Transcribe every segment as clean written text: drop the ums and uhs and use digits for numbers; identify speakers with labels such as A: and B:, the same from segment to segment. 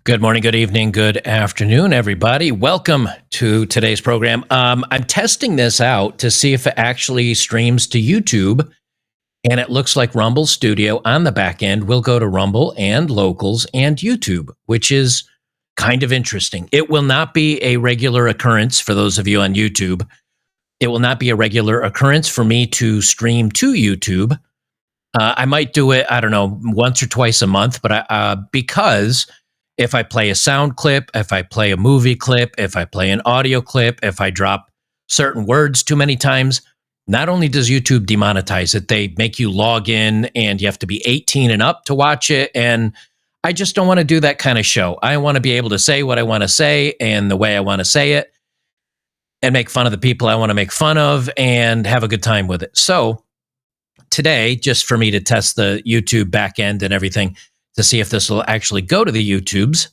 A: Good morning, good evening, good afternoon, everybody. Welcome to today's program. I'm testing this out to see if it actually streams to YouTube, and it looks like Rumble Studio on the back end will go to Rumble and Locals and YouTube, which is kind of interesting. It will not be a regular occurrence for those of you on YouTube. It will not be a regular occurrence for me to stream to YouTube. I might do it, I don't know, once or twice a month, but because if I play a sound clip, if I play a movie clip, if I play an audio clip, if I drop certain words too many times, not only does YouTube demonetize it, they make you log in and you have to be 18 and up to watch it. And I just don't want to do that kind of show. I want to be able to say what I want to say and the way I want to say it and make fun of the people I want to make fun of and have a good time with it. So today, just for me to test the YouTube backend and everything, to see if this will actually go to the YouTubes.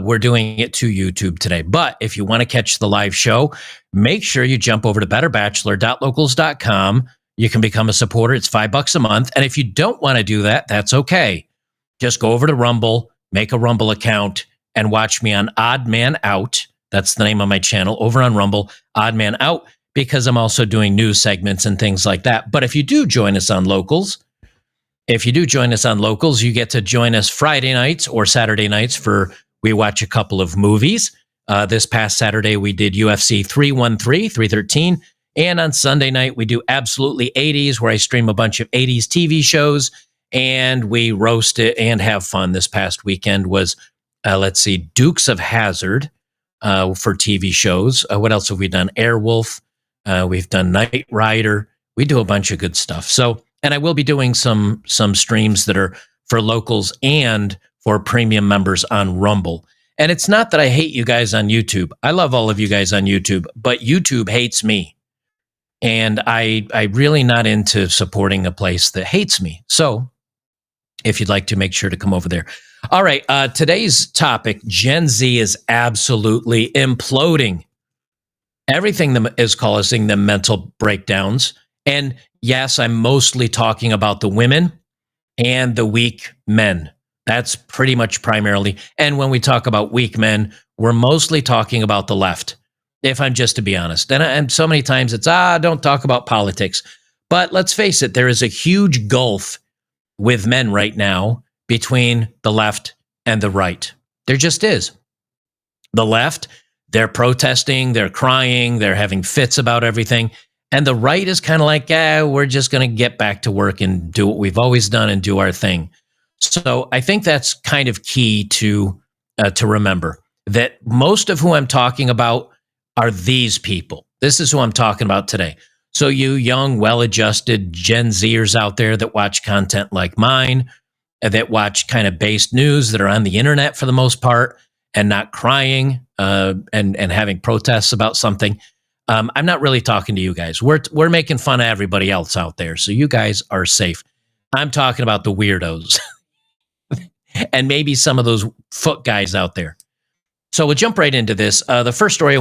A: We're doing it to YouTube today. But if you want to catch the live show, make sure you jump over to betterbachelor.locals.com. You can become a supporter. It's $5 a month. And if you don't want to do that, that's okay. Just go over to Rumble, make a Rumble account, and watch me on Odd Man Out. That's the name of my channel over on Rumble, Odd Man Out, because I'm also doing news segments and things like that. But if you do join us on Locals, you get to join us Friday nights or Saturday nights we watch a couple of movies. This past Saturday, we did UFC 313, and on Sunday night, we do Absolutely 80s, where I stream a bunch of 80s TV shows, and we roast it and have fun. This past weekend was, Dukes of Hazzard for TV shows. What else have we done? Airwolf. We've done Knight Rider. We do a bunch of good stuff. And I will be doing some streams that are for locals and for premium members on Rumble. And it's not that I hate you guys on YouTube. I love all of you guys on YouTube, but YouTube hates me. And I really not into supporting a place that hates me. So if you'd like to, make sure to come over there. All right, today's topic, Gen Z is absolutely imploding. Everything that is causing them mental breakdowns. And yes, I'm mostly talking about the women and the weak men. That's pretty much primarily. And when we talk about weak men, we're mostly talking about the left, if I'm just to be honest. And so many times it's, don't talk about politics. But let's face it, there is a huge gulf with men right now between the left and the right. There just is. The left, they're protesting, they're crying, they're having fits about everything. And the right is kind of like, we're just going to get back to work and do what we've always done and do our thing. So I think that's kind of key to remember, that most of who I'm talking about are these people. This is who I'm talking about today. So you young, well-adjusted Gen Zers out there that watch content like mine, that watch kind of based news, that are on the internet for the most part and not crying and having protests about something. I'm not really talking to you guys. We're making fun of everybody else out there, so you guys are safe. I'm talking about the weirdos and maybe some of those foot guys out there. So we'll jump right into this. The first story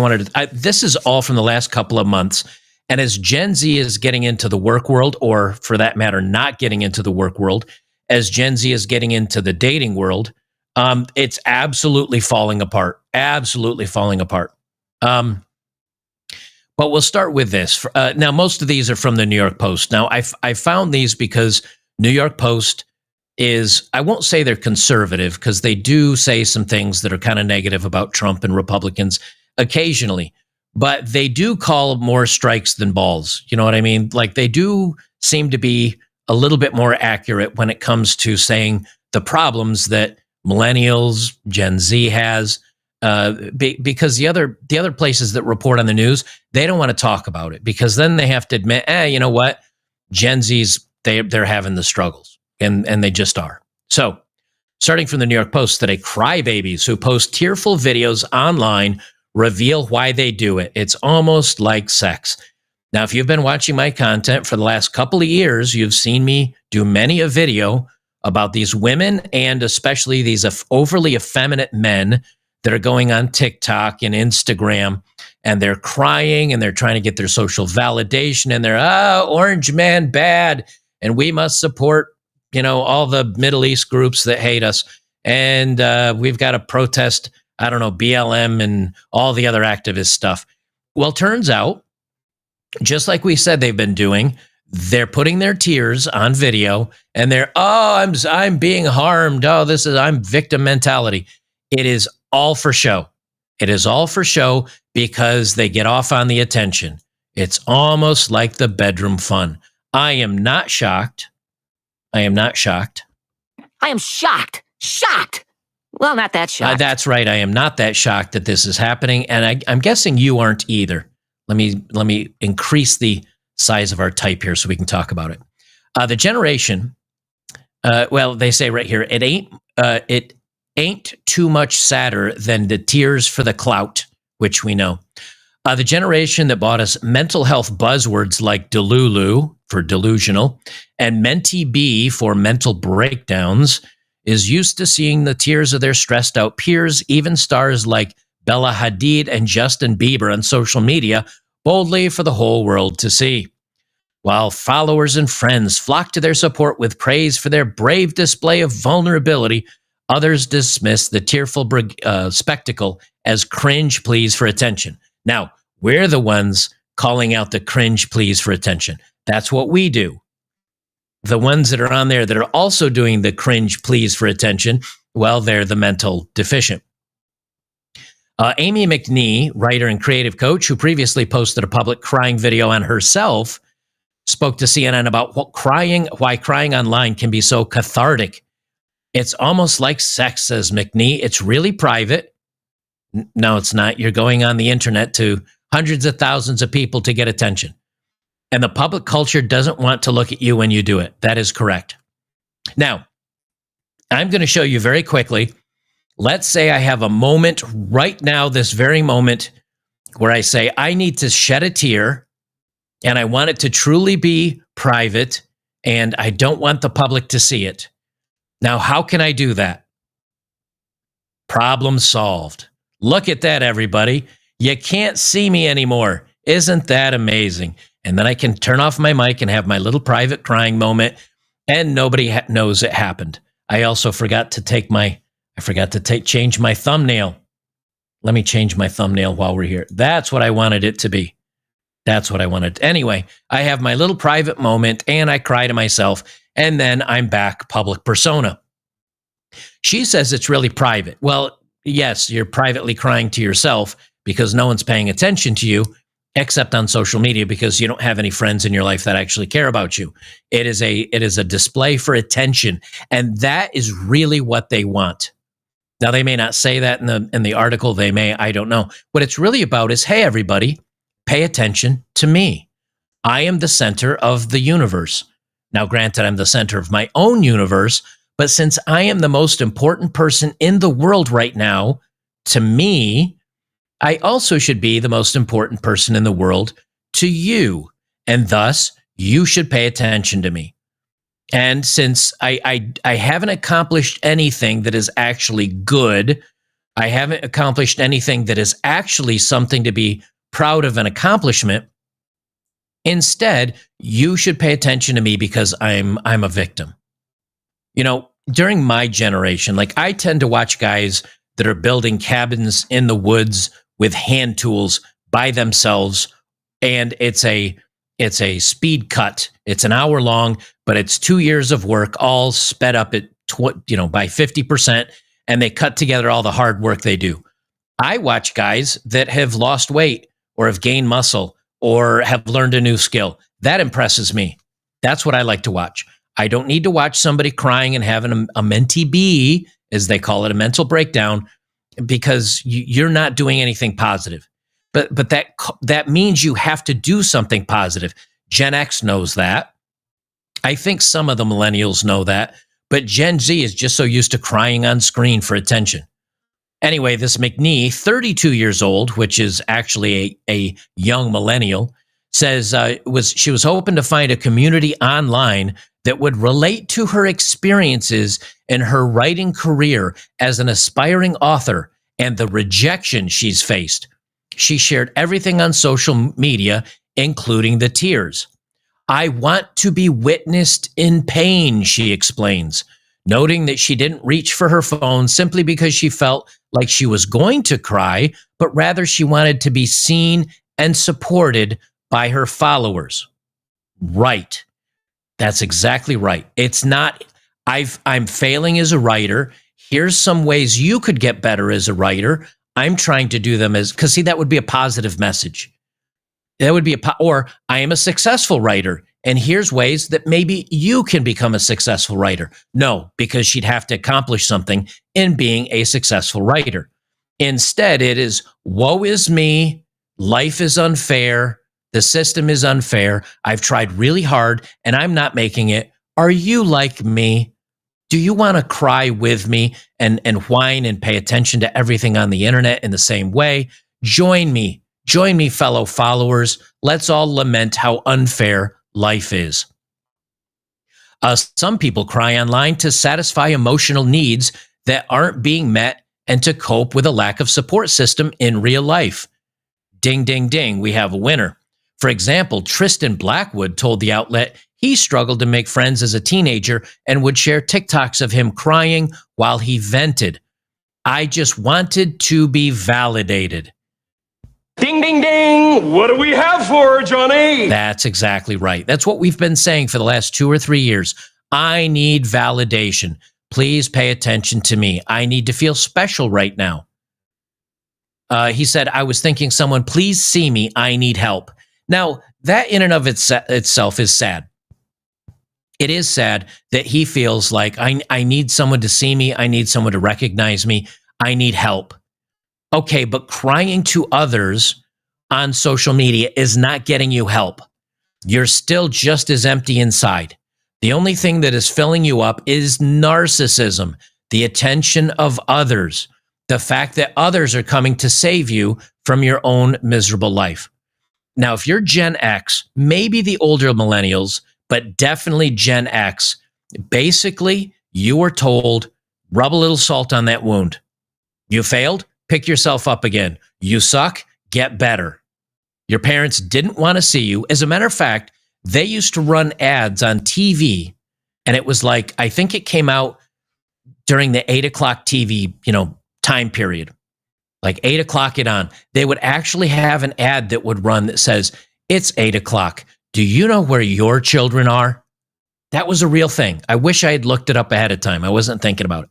A: this is all from the last couple of months. And as Gen Z is getting into the work world, or for that matter, not getting into the work world, as Gen Z is getting into the dating world, it's absolutely falling apart. Absolutely falling apart. But we'll start with this. Now, most of these are from the New York Post. Now, I found these because New York Post is, I won't say they're conservative, because they do say some things that are kind of negative about Trump and Republicans occasionally, but they do call more strikes than balls. You know what I mean? Like, they do seem to be a little bit more accurate when it comes to saying the problems that millennials, Gen Z has. Because the other places that report on the news, they don't want to talk about it, because then they have to admit, you know what, Gen Z's, they're having the struggles, and they just are. So, starting from the New York Post today, crybabies who post tearful videos online reveal why they do it. It's almost like sex. Now, if you've been watching my content for the last couple of years, you've seen me do many a video about these women, and especially these overly effeminate men that are going on TikTok and Instagram, and they're crying and they're trying to get their social validation, and they're, orange man bad, and we must support, all the Middle East groups that hate us. and we've got to protest, I don't know, BLM and all the other activist stuff. Well, turns out, just like we said they've been doing, they're putting their tears on video, and they're, I'm being harmed. I'm victim mentality. It is all for show. It is all for show because they get off on the attention. It's almost like the bedroom fun. I am not shocked. I am not shocked.
B: I am shocked. Shocked. Well, not that shocked.
A: That's right. I am not that shocked that this is happening, and I'm guessing you aren't either. Let me increase the size of our type here so we can talk about it. The generation, well, they say right here, it ain't too much sadder than the tears for the clout, which we know. The generation that bought us mental health buzzwords like Delulu for delusional and Menti B for mental breakdowns is used to seeing the tears of their stressed out peers, even stars like Bella Hadid and Justin Bieber on social media, boldly for the whole world to see. While followers and friends flock to their support with praise for their brave display of vulnerability, others dismiss the tearful spectacle as cringe pleas for attention. Now, we're the ones calling out the cringe pleas for attention. That's what we do. The ones that are on there that are also doing the cringe pleas for attention, well, they're the mental deficient. Amy McNee, writer and creative coach, who previously posted a public crying video on herself, spoke to CNN about why crying online can be so cathartic. It's almost like sex, says McNee. It's really private. No, it's not. You're going on the internet to hundreds of thousands of people to get attention. And the public culture doesn't want to look at you when you do it. That is correct. Now, I'm going to show you very quickly. Let's say I have a moment right now, this very moment, where I say, I need to shed a tear, and I want it to truly be private, and I don't want the public to see it. Now, how can I do that? Problem solved. Look at that, everybody. You can't see me anymore. Isn't that amazing? And then I can turn off my mic and have my little private crying moment, and nobody knows it happened. I also forgot to change my thumbnail. Let me change my thumbnail while we're here. That's what I wanted it to be. That's what I wanted. Anyway, I have my little private moment, and I cry to myself, and then I'm back public persona. She says it's really private. Well, yes, you're privately crying to yourself because no one's paying attention to you, except on social media, because you don't have any friends in your life that actually care about you. It is a display for attention, and that is really what they want. Now, they may not say that in the article. They may, I don't know. What it's really about is, hey, everybody, pay attention to me. I am the center of the universe. Now, granted, I'm the center of my own universe, but since I am the most important person in the world right now, to me, I also should be the most important person in the world to you. And thus, you should pay attention to me. And since I haven't accomplished anything that is actually good, I haven't accomplished anything that is actually something to be proud of an accomplishment. Instead, you should pay attention to me because I'm a victim. You know, during my generation, like I tend to watch guys that are building cabins in the woods with hand tools by themselves, and it's a speed cut. It's an hour long, but it's 2 years of work, all sped up at by 50%, and they cut together all the hard work they do. I watch guys that have lost weight or have gained muscle or have learned a new skill. That impresses me. That's what I like to watch. I don't need to watch somebody crying and having a Menti B, as they call it, a mental breakdown, because you're not doing anything positive. But that means you have to do something positive. Gen X knows that. I think some of the millennials know that, but Gen Z is just so used to crying on screen for attention. Anyway, this McNee, 32 years old, which is actually a young millennial, says she was hoping to find a community online that would relate to her experiences in her writing career as an aspiring author and the rejection she's faced. She shared everything on social media, including the tears. I want to be witnessed in pain, she explains. noting that she didn't reach for her phone simply because she felt like she was going to cry, but rather she wanted to be seen and supported by her followers. Right. That's exactly right. It's not, I'm failing as a writer. Here's some ways you could get better as a writer. I'm trying to do them because see, that would be a positive message. That would be or I am a successful writer, and here's ways that maybe you can become a successful writer. No, because she'd have to accomplish something in being a successful writer. Instead, it is, woe is me, life is unfair, the system is unfair, I've tried really hard, and I'm not making it. Are you like me? Do you want to cry with me and whine and pay attention to everything on the internet in the same way? Join me, fellow followers. Let's all lament how unfair life is. Some people cry online to satisfy emotional needs that aren't being met and to cope with a lack of support system in real life. Ding, ding, ding, we have a winner. For example, Tristan Blackwood told the outlet he struggled to make friends as a teenager and would share TikToks of him crying while he vented. I just wanted to be validated.
C: Ding, ding, ding. What do we have for her, Johnny?
A: That's exactly right. That's what we've been saying for the last 2 or 3 years. I need validation. Please pay attention to me. I need to feel special right now. He said, I was thinking someone, please see me. I need help. Now, that in and of itself is sad. It is sad that he feels like I need someone to see me. I need someone to recognize me. I need help. Okay, but crying to others on social media is not getting you help. You're still just as empty inside. The only thing that is filling you up is narcissism, the attention of others, the fact that others are coming to save you from your own miserable life. Now, if you're Gen X, maybe the older millennials, but definitely Gen X, basically, you were told, rub a little salt on that wound. You failed? Pick yourself up again. You suck? Get better. Your parents didn't want to see you. As a matter of fact, they used to run ads on TV, and it was like, I think it came out during the 8 o'clock TV, time period. Like 8 o'clock it on. They would actually have an ad that would run that says, it's 8 o'clock. Do you know where your children are? That was a real thing. I wish I had looked it up ahead of time. I wasn't thinking about it.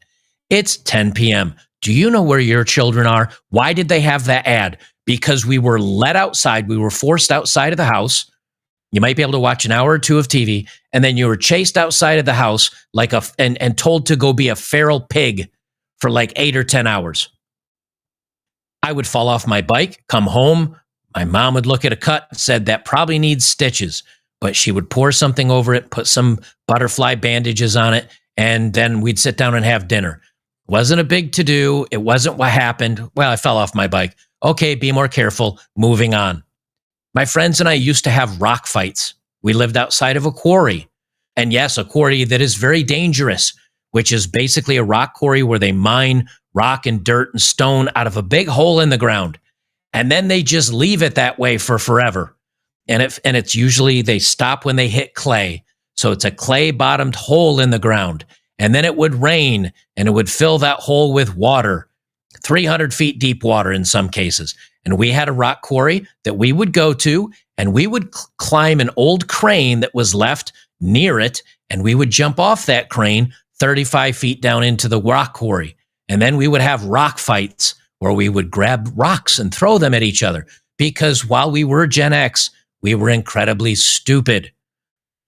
A: It's 10 p.m. Do you know where your children are? Why did they have that ad? Because we were let outside. We were forced outside of the house. You might be able to watch an hour or two of TV, and then you were chased outside of the house and told to go be a feral pig for like 8 or 10 hours. I would fall off my bike, come home. My mom would look at a cut, said that probably needs stitches, but she would pour something over it, put some butterfly bandages on it, and then we'd sit down and have dinner. Wasn't a big to-do. It wasn't what happened. Well, I fell off my bike. Okay, be more careful. Moving on. My friends and I used to have rock fights. We lived outside of a quarry. And yes, a quarry that is very dangerous, which is basically a rock quarry where they mine rock and dirt and stone out of a big hole in the ground. And then they just leave it that way for forever. And it's usually they stop when they hit clay. So it's a clay-bottomed hole in the ground. And then it would rain and it would fill that hole with water, 300 feet deep water in some cases. And we had a rock quarry that we would go to, and we would climb an old crane that was left near it, and we would jump off that crane 35 feet down into the rock quarry. And then we would have rock fights where we would grab rocks and throw them at each other, because while we were Gen X, we were incredibly stupid.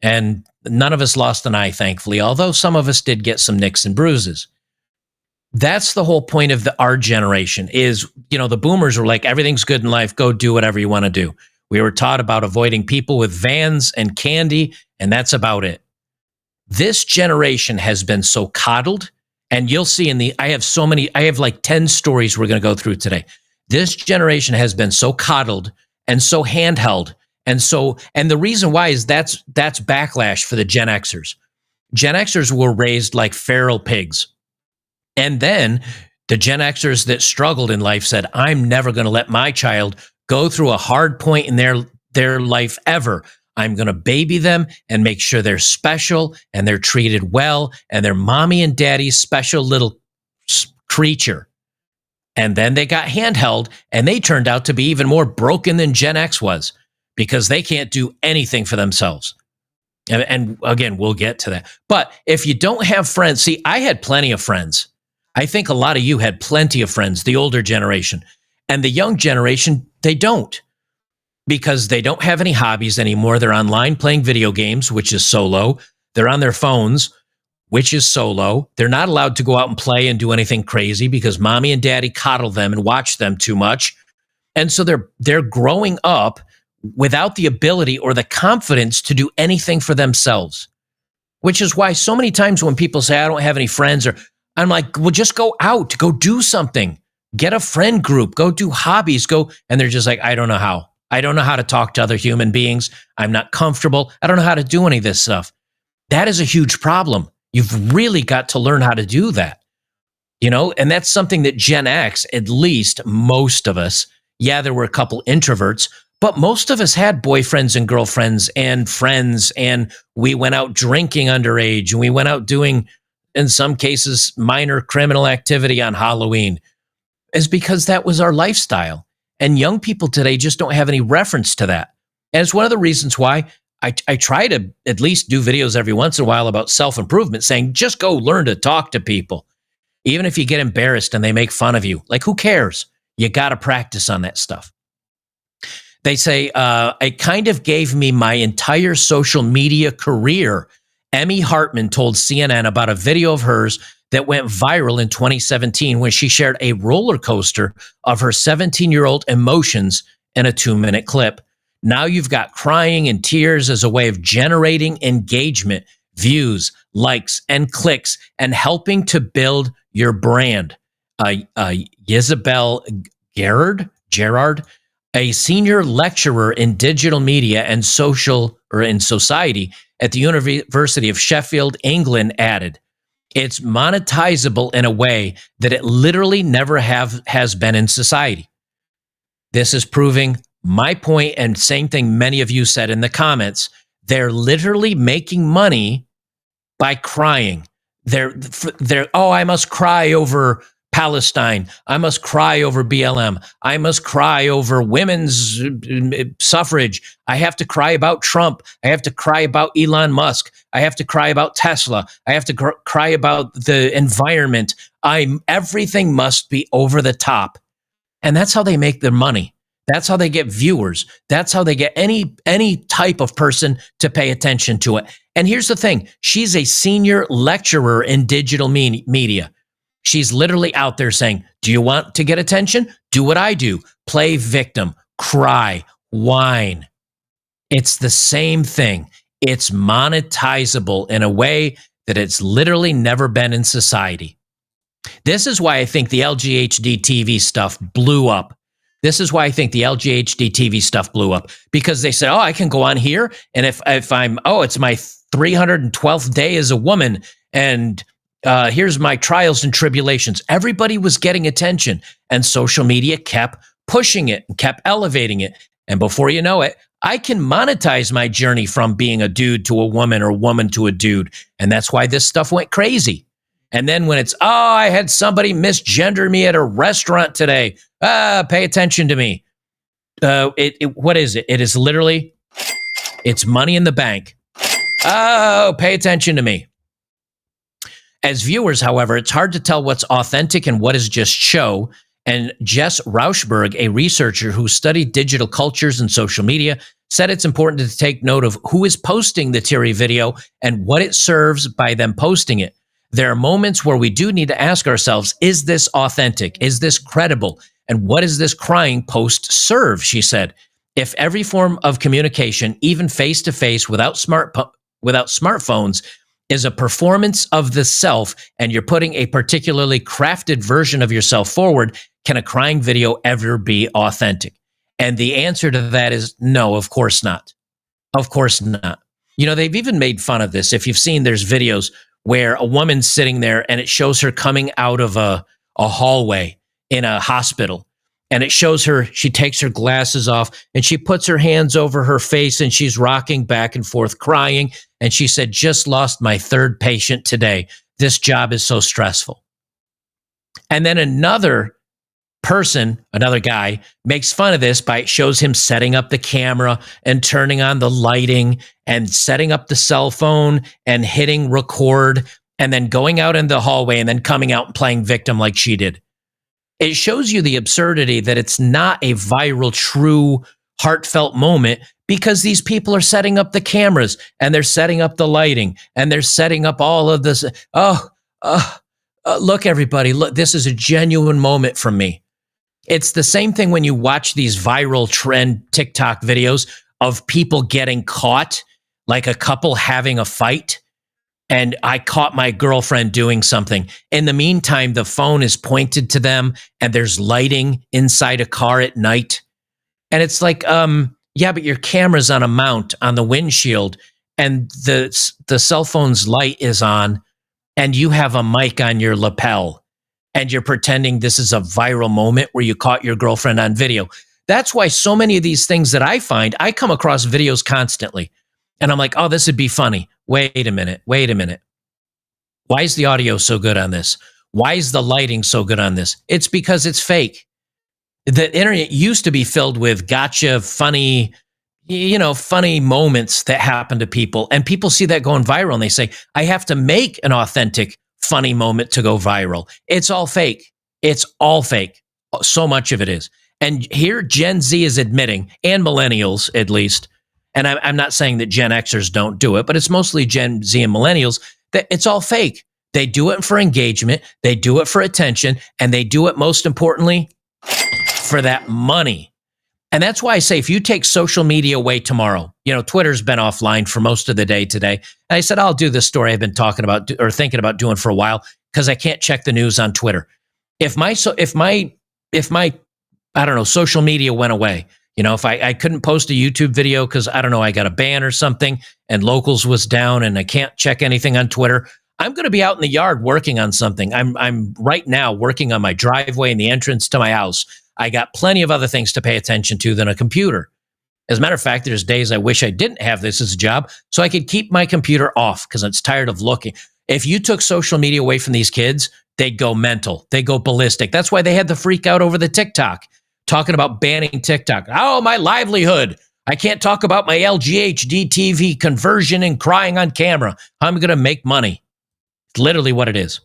A: And none of us lost an eye, thankfully, although some of us did get some nicks and bruises. That's the whole point of our generation is, the boomers were like, everything's good in life. Go do whatever you want to do. We were taught about avoiding people with vans and candy, and that's about it. This generation has been so coddled, and you'll see I have like 10 stories we're going to go through today. This generation has been so coddled and so handheld. And the reason why is that's backlash for the Gen Xers. Gen Xers were raised like feral pigs. And then the Gen Xers that struggled in life said, I'm never going to let my child go through a hard point in their life ever. I'm going to baby them and make sure they're special and they're treated well and they're mommy and daddy's special little creature. And then they got handheld and they turned out to be even more broken than Gen X was because they can't do anything for themselves. And again, we'll get to that. But if you don't have friends, see, I had plenty of friends. I think a lot of you had plenty of friends, the older generation. And the young generation, they don't. Because they don't have any hobbies anymore. They're online playing video games, which is solo. They're on their phones, which is solo. They're not allowed to go out and play and do anything crazy because mommy and daddy coddle them and watch them too much. And so they're growing up without the ability or the confidence to do anything for themselves, which is why so many times when people say, I don't have any friends, or I'm like, well, just go out, go do something, get a friend group, go do hobbies, go. And they're just like, I don't know how. I don't know how to talk to other human beings. I'm not comfortable. I don't know how to do any of this stuff. That is a huge problem. You've really got to learn how to do that, and that's something that Gen X, at least most of us, yeah, there were a couple introverts, but most of us had boyfriends and girlfriends and friends, and we went out drinking underage, and we went out doing, in some cases, minor criminal activity on Halloween. It's because that was our lifestyle. And young people today just don't have any reference to that. And it's one of the reasons why I try to at least do videos every once in a while about self-improvement, saying, just go learn to talk to people. Even if you get embarrassed and they make fun of you, like, who cares? You got to practice on that stuff. They say, it kind of gave me my entire social media career. Emmy Hartman told CNN about a video of hers that went viral in 2017 when she shared a roller coaster of her 17-year-old emotions in a 2-minute clip. Now you've got crying and tears as a way of generating engagement, views, likes, and clicks, and helping to build your brand. Isabel Gerard, a senior lecturer in digital media and in society at the University of Sheffield, England, added, it's monetizable in a way that it literally never has been in society. This is proving my point, and same thing many of you said in the comments. They're literally making money by crying. They're I must cry over Palestine. I must cry over BLM. I must cry over women's suffrage. I have to cry about Trump. I have to cry about Elon Musk. I have to cry about Tesla. I have to cry about the environment. Everything must be over the top. And that's how they make their money. That's how they get viewers. That's how they get any type of person to pay attention to it. And here's the thing. She's a senior lecturer in digital media. She's literally out there saying, do you want to get attention? Do what I do. Play victim, cry, whine. It's the same thing. It's monetizable in a way that it's literally never been in society. This is why I think the LGHD TV stuff blew up. This is why I think the LGHD TV stuff blew up, because they said, I can go on here. And if I'm, it's my 312th day as a woman, and here's my trials and tribulations. Everybody was getting attention, and social media kept pushing it and kept elevating it. And before you know it, I can monetize my journey from being a dude to a woman or woman to a dude. And that's why this stuff went crazy. And then when it's, I had somebody misgender me at a restaurant today. Pay attention to me. What is it? It is literally, it's money in the bank. Oh, pay attention to me. As viewers, however, it's hard to tell what's authentic and what is just show. And Jess Rauschberg, a researcher who studied digital cultures and social media, said it's important to take note of who is posting the teary video and what it serves by them posting it. There are moments where we do need to ask ourselves, is this authentic? Is this credible? And what does this crying post serve? She said, if every form of communication, even face-to-face without smartphones, is a performance of the self, and you're putting a particularly crafted version of yourself forward, can a crying video ever be authentic? And the answer to that is no, of course not. Of course not. They've even made fun of this. If you've seen, there's videos where a woman's sitting there and it shows her coming out of a hallway in a hospital. And it shows her, she takes her glasses off and she puts her hands over her face and she's rocking back and forth crying. And she said, just lost my third patient today. This job is so stressful. And then another person, another guy, makes fun of this by shows him setting up the camera and turning on the lighting and setting up the cell phone and hitting record and then going out in the hallway and then coming out and playing victim like she did. It shows you the absurdity that it's not a viral, true, heartfelt moment because these people are setting up the cameras and they're setting up the lighting and they're setting up all of this. Look, everybody, look, this is a genuine moment from me. It's the same thing when you watch these viral trend TikTok videos of people getting caught, like a couple having a fight. And I caught my girlfriend doing something. In the meantime, the phone is pointed to them and there's lighting inside a car at night. And it's like, yeah, but your camera's on a mount on the windshield and the cell phone's light is on and you have a mic on your lapel and you're pretending this is a viral moment where you caught your girlfriend on video. That's why so many of these things that I find, I come across videos constantly. And I'm like, oh, this would be funny. Wait a minute. Why is the audio so good on this? Why is the lighting so good on this? It's because it's fake. The internet used to be filled with gotcha, funny moments that happen to people. And people see that going viral and they say, I have to make an authentic, funny moment to go viral. It's all fake. It's all fake. So much of it is. And here Gen Z is admitting, and millennials at least, and I'm not saying that Gen Xers don't do it, but it's mostly Gen Z and millennials, that it's all fake. They do it for engagement, they do it for attention, and they do it, most importantly, for that money. And that's why I say, if you take social media away tomorrow, Twitter's been offline for most of the day today. And I said, I'll do this story I've been talking about or thinking about doing for a while because I can't check the news on Twitter. If my I don't know, social media went away, if I couldn't post a YouTube video because, I don't know, I got a ban or something and locals was down and I can't check anything on Twitter, I'm going to be out in the yard working on something. I'm right now working on my driveway and the entrance to my house. I got plenty of other things to pay attention to than a computer. As a matter of fact, there's days I wish I didn't have this as a job so I could keep my computer off because I'm tired of looking. If you took social media away from these kids, they'd go mental. They'd go ballistic. That's why they had the freak out over the TikTok. Talking about banning TikTok. Oh, my livelihood. I can't talk about my LGHD TV conversion and crying on camera. I'm going to make money. It's literally what it is.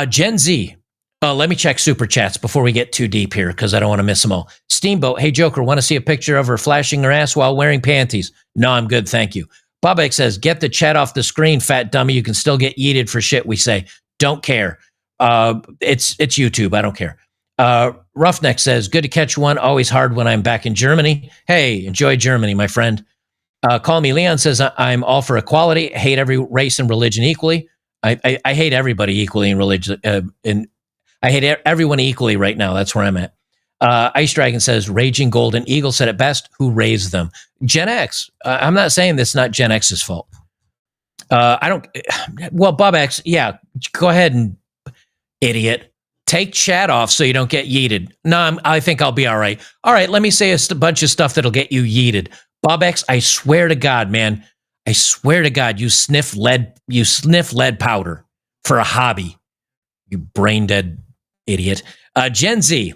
A: Gen Z. Let me check super chats before we get too deep here because I don't want to miss them all. Steamboat. Hey, Joker, want to see a picture of her flashing her ass while wearing panties? No, I'm good. Thank you. Bobek says, get the chat off the screen, fat dummy. You can still get yeeted for shit we say. Don't care. It's YouTube. I don't care. Roughneck says, good to catch one. Always hard when I'm back in Germany. Hey, enjoy Germany, my friend. Call me Leon says, I'm all for equality. Hate every race and religion equally. I hate everybody equally in religion. I hate everyone equally right now. That's where I'm at. Ice Dragon says, Raging Golden Eagle said it best. Who raised them? Gen X. I'm not saying this is not Gen X's fault. Bob X, yeah, go ahead and idiot. Take chat off so you don't get yeeted. No, I think I'll be all right. All right, let me say a bunch of stuff that'll get you yeeted. Bob X, I swear to God, man. I swear to God, you sniff lead powder for a hobby. You brain dead idiot. Gen Z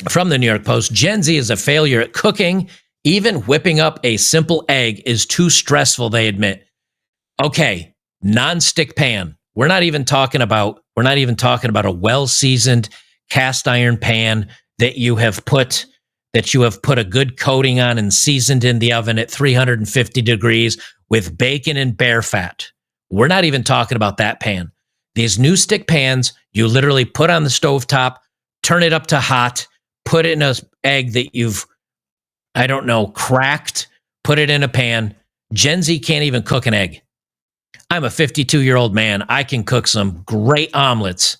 A: from the New York Post. Gen Z is a failure at cooking. Even whipping up a simple egg is too stressful, they admit. Okay, non-stick pan. We're not even talking about a well-seasoned cast iron pan that you have put a good coating on and seasoned in the oven at 350 degrees with bacon and bear fat. We're not even talking about that pan. These new stick pans, you literally put on the stovetop, turn it up to hot, put it in an egg that you've, cracked, put it in a pan. Gen Z can't even cook an egg. I'm a 52-year-old man. I can cook some great omelets.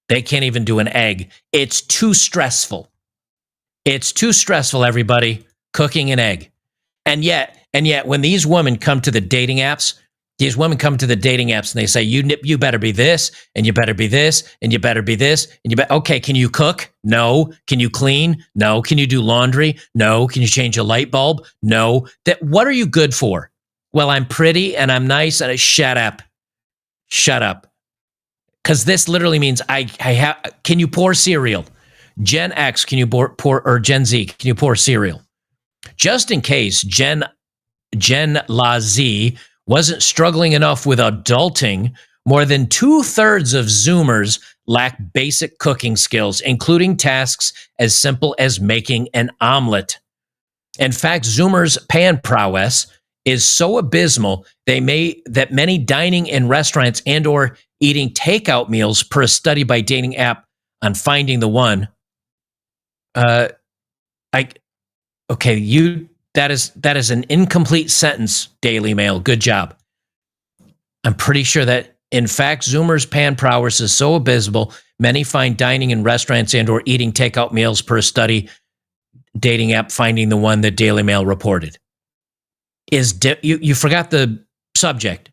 A: They can't even do an egg. It's too stressful. It's too stressful, everybody, cooking an egg. And yet, when these women come to the dating apps, These women come to the dating apps and they say, you better be this, and you better be this, and you better be this, and okay, can you cook? No. Can you clean? No. Can you do laundry? No. Can you change a light bulb? No. What are you good for? Well, I'm pretty and I'm nice, and shut up. Shut up. Because this literally means can you pour cereal? Gen X, can you pour, or Gen Z, can you pour cereal? Just in case Gen La Z wasn't struggling enough with adulting, more than 2/3 of Zoomers lack basic cooking skills, including tasks as simple as making an omelet. In fact, Zoomers' pan prowess is so abysmal that many dining in restaurants and or eating takeout meals, per a study by dating app on Finding the One. That is an incomplete sentence, Daily Mail. Good job. I'm pretty sure that, in fact, Zoomers' pan prowess is so abysmal, many find dining in restaurants and or eating takeout meals, per a study dating app Finding the One that Daily Mail reported. You forgot the subject.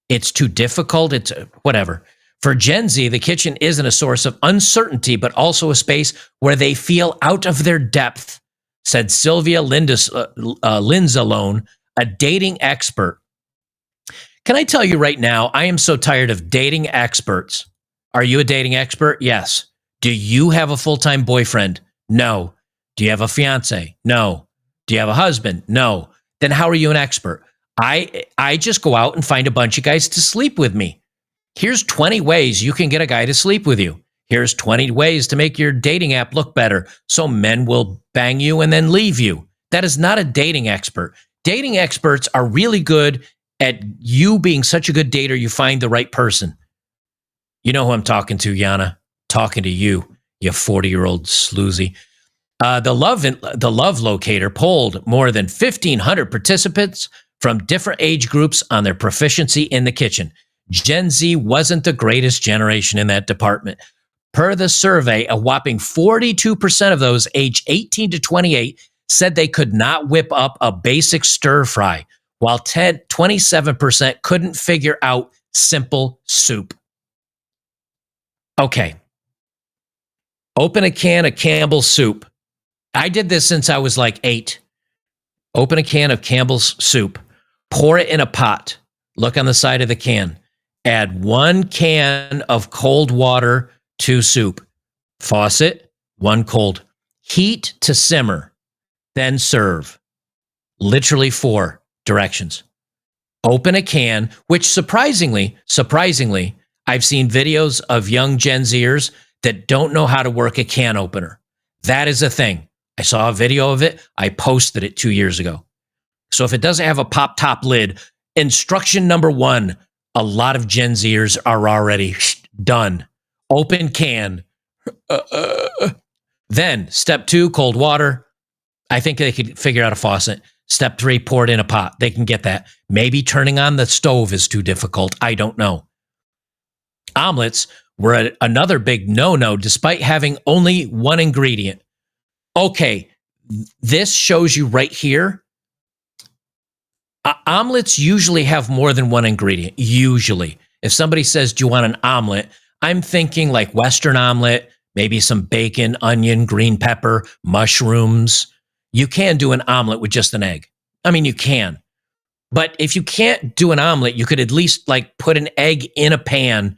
A: It's too difficult. It's whatever. For Gen Z, the kitchen isn't a source of uncertainty, but also a space where they feel out of their depth, said Sylvia Linsalone, a dating expert. Can I tell you right now, I am so tired of dating experts. Are you a dating expert? Yes. Do you have a full-time boyfriend? No. Do you have a fiance? No. Do you have a husband? No. Then how are you an expert? I just go out and find a bunch of guys to sleep with me. Here's 20 ways you can get a guy to sleep with you. Here's 20 ways to make your dating app look better so men will bang you and then leave you. That is not a dating expert. Dating experts are really good at you being such a good dater, you find the right person. You know who I'm talking to, Yana. Talking to you 40-year-old sloozy. The Love Locator polled more than 1,500 participants from different age groups on their proficiency in the kitchen. Gen Z wasn't the greatest generation in that department. Per the survey, a whopping 42% of those aged 18 to 28 said they could not whip up a basic stir fry, while 27% couldn't figure out simple soup. Okay. Open a can of Campbell's soup. I did this since I was like 8. Open a can of Campbell's soup. Pour it in a pot. Look on the side of the can. Add 1 can of cold water to soup. Faucet, 1 cold. Heat to simmer. Then serve. Literally 4 directions. Open a can, which surprisingly, I've seen videos of young Gen Zers that don't know how to work a can opener. That is a thing. I saw a video of it. I posted it 2 years ago. So if it doesn't have a pop top lid, instruction number 1, a lot of Gen Zers are already done. Open can. Then step 2, cold water. I think they could figure out a faucet. Step 3, pour it in a pot. They can get that. Maybe turning on the stove is too difficult. I don't know. Omelets were another big no-no despite having only 1 ingredient. Okay, this shows you right here. Omelets usually have more than 1 ingredient, usually. If somebody says, do you want an omelet? I'm thinking like Western omelet, maybe some bacon, onion, green pepper, mushrooms. You can do an omelet with just an egg. I mean, you can. But if you can't do an omelet, you could at least like put an egg in a pan,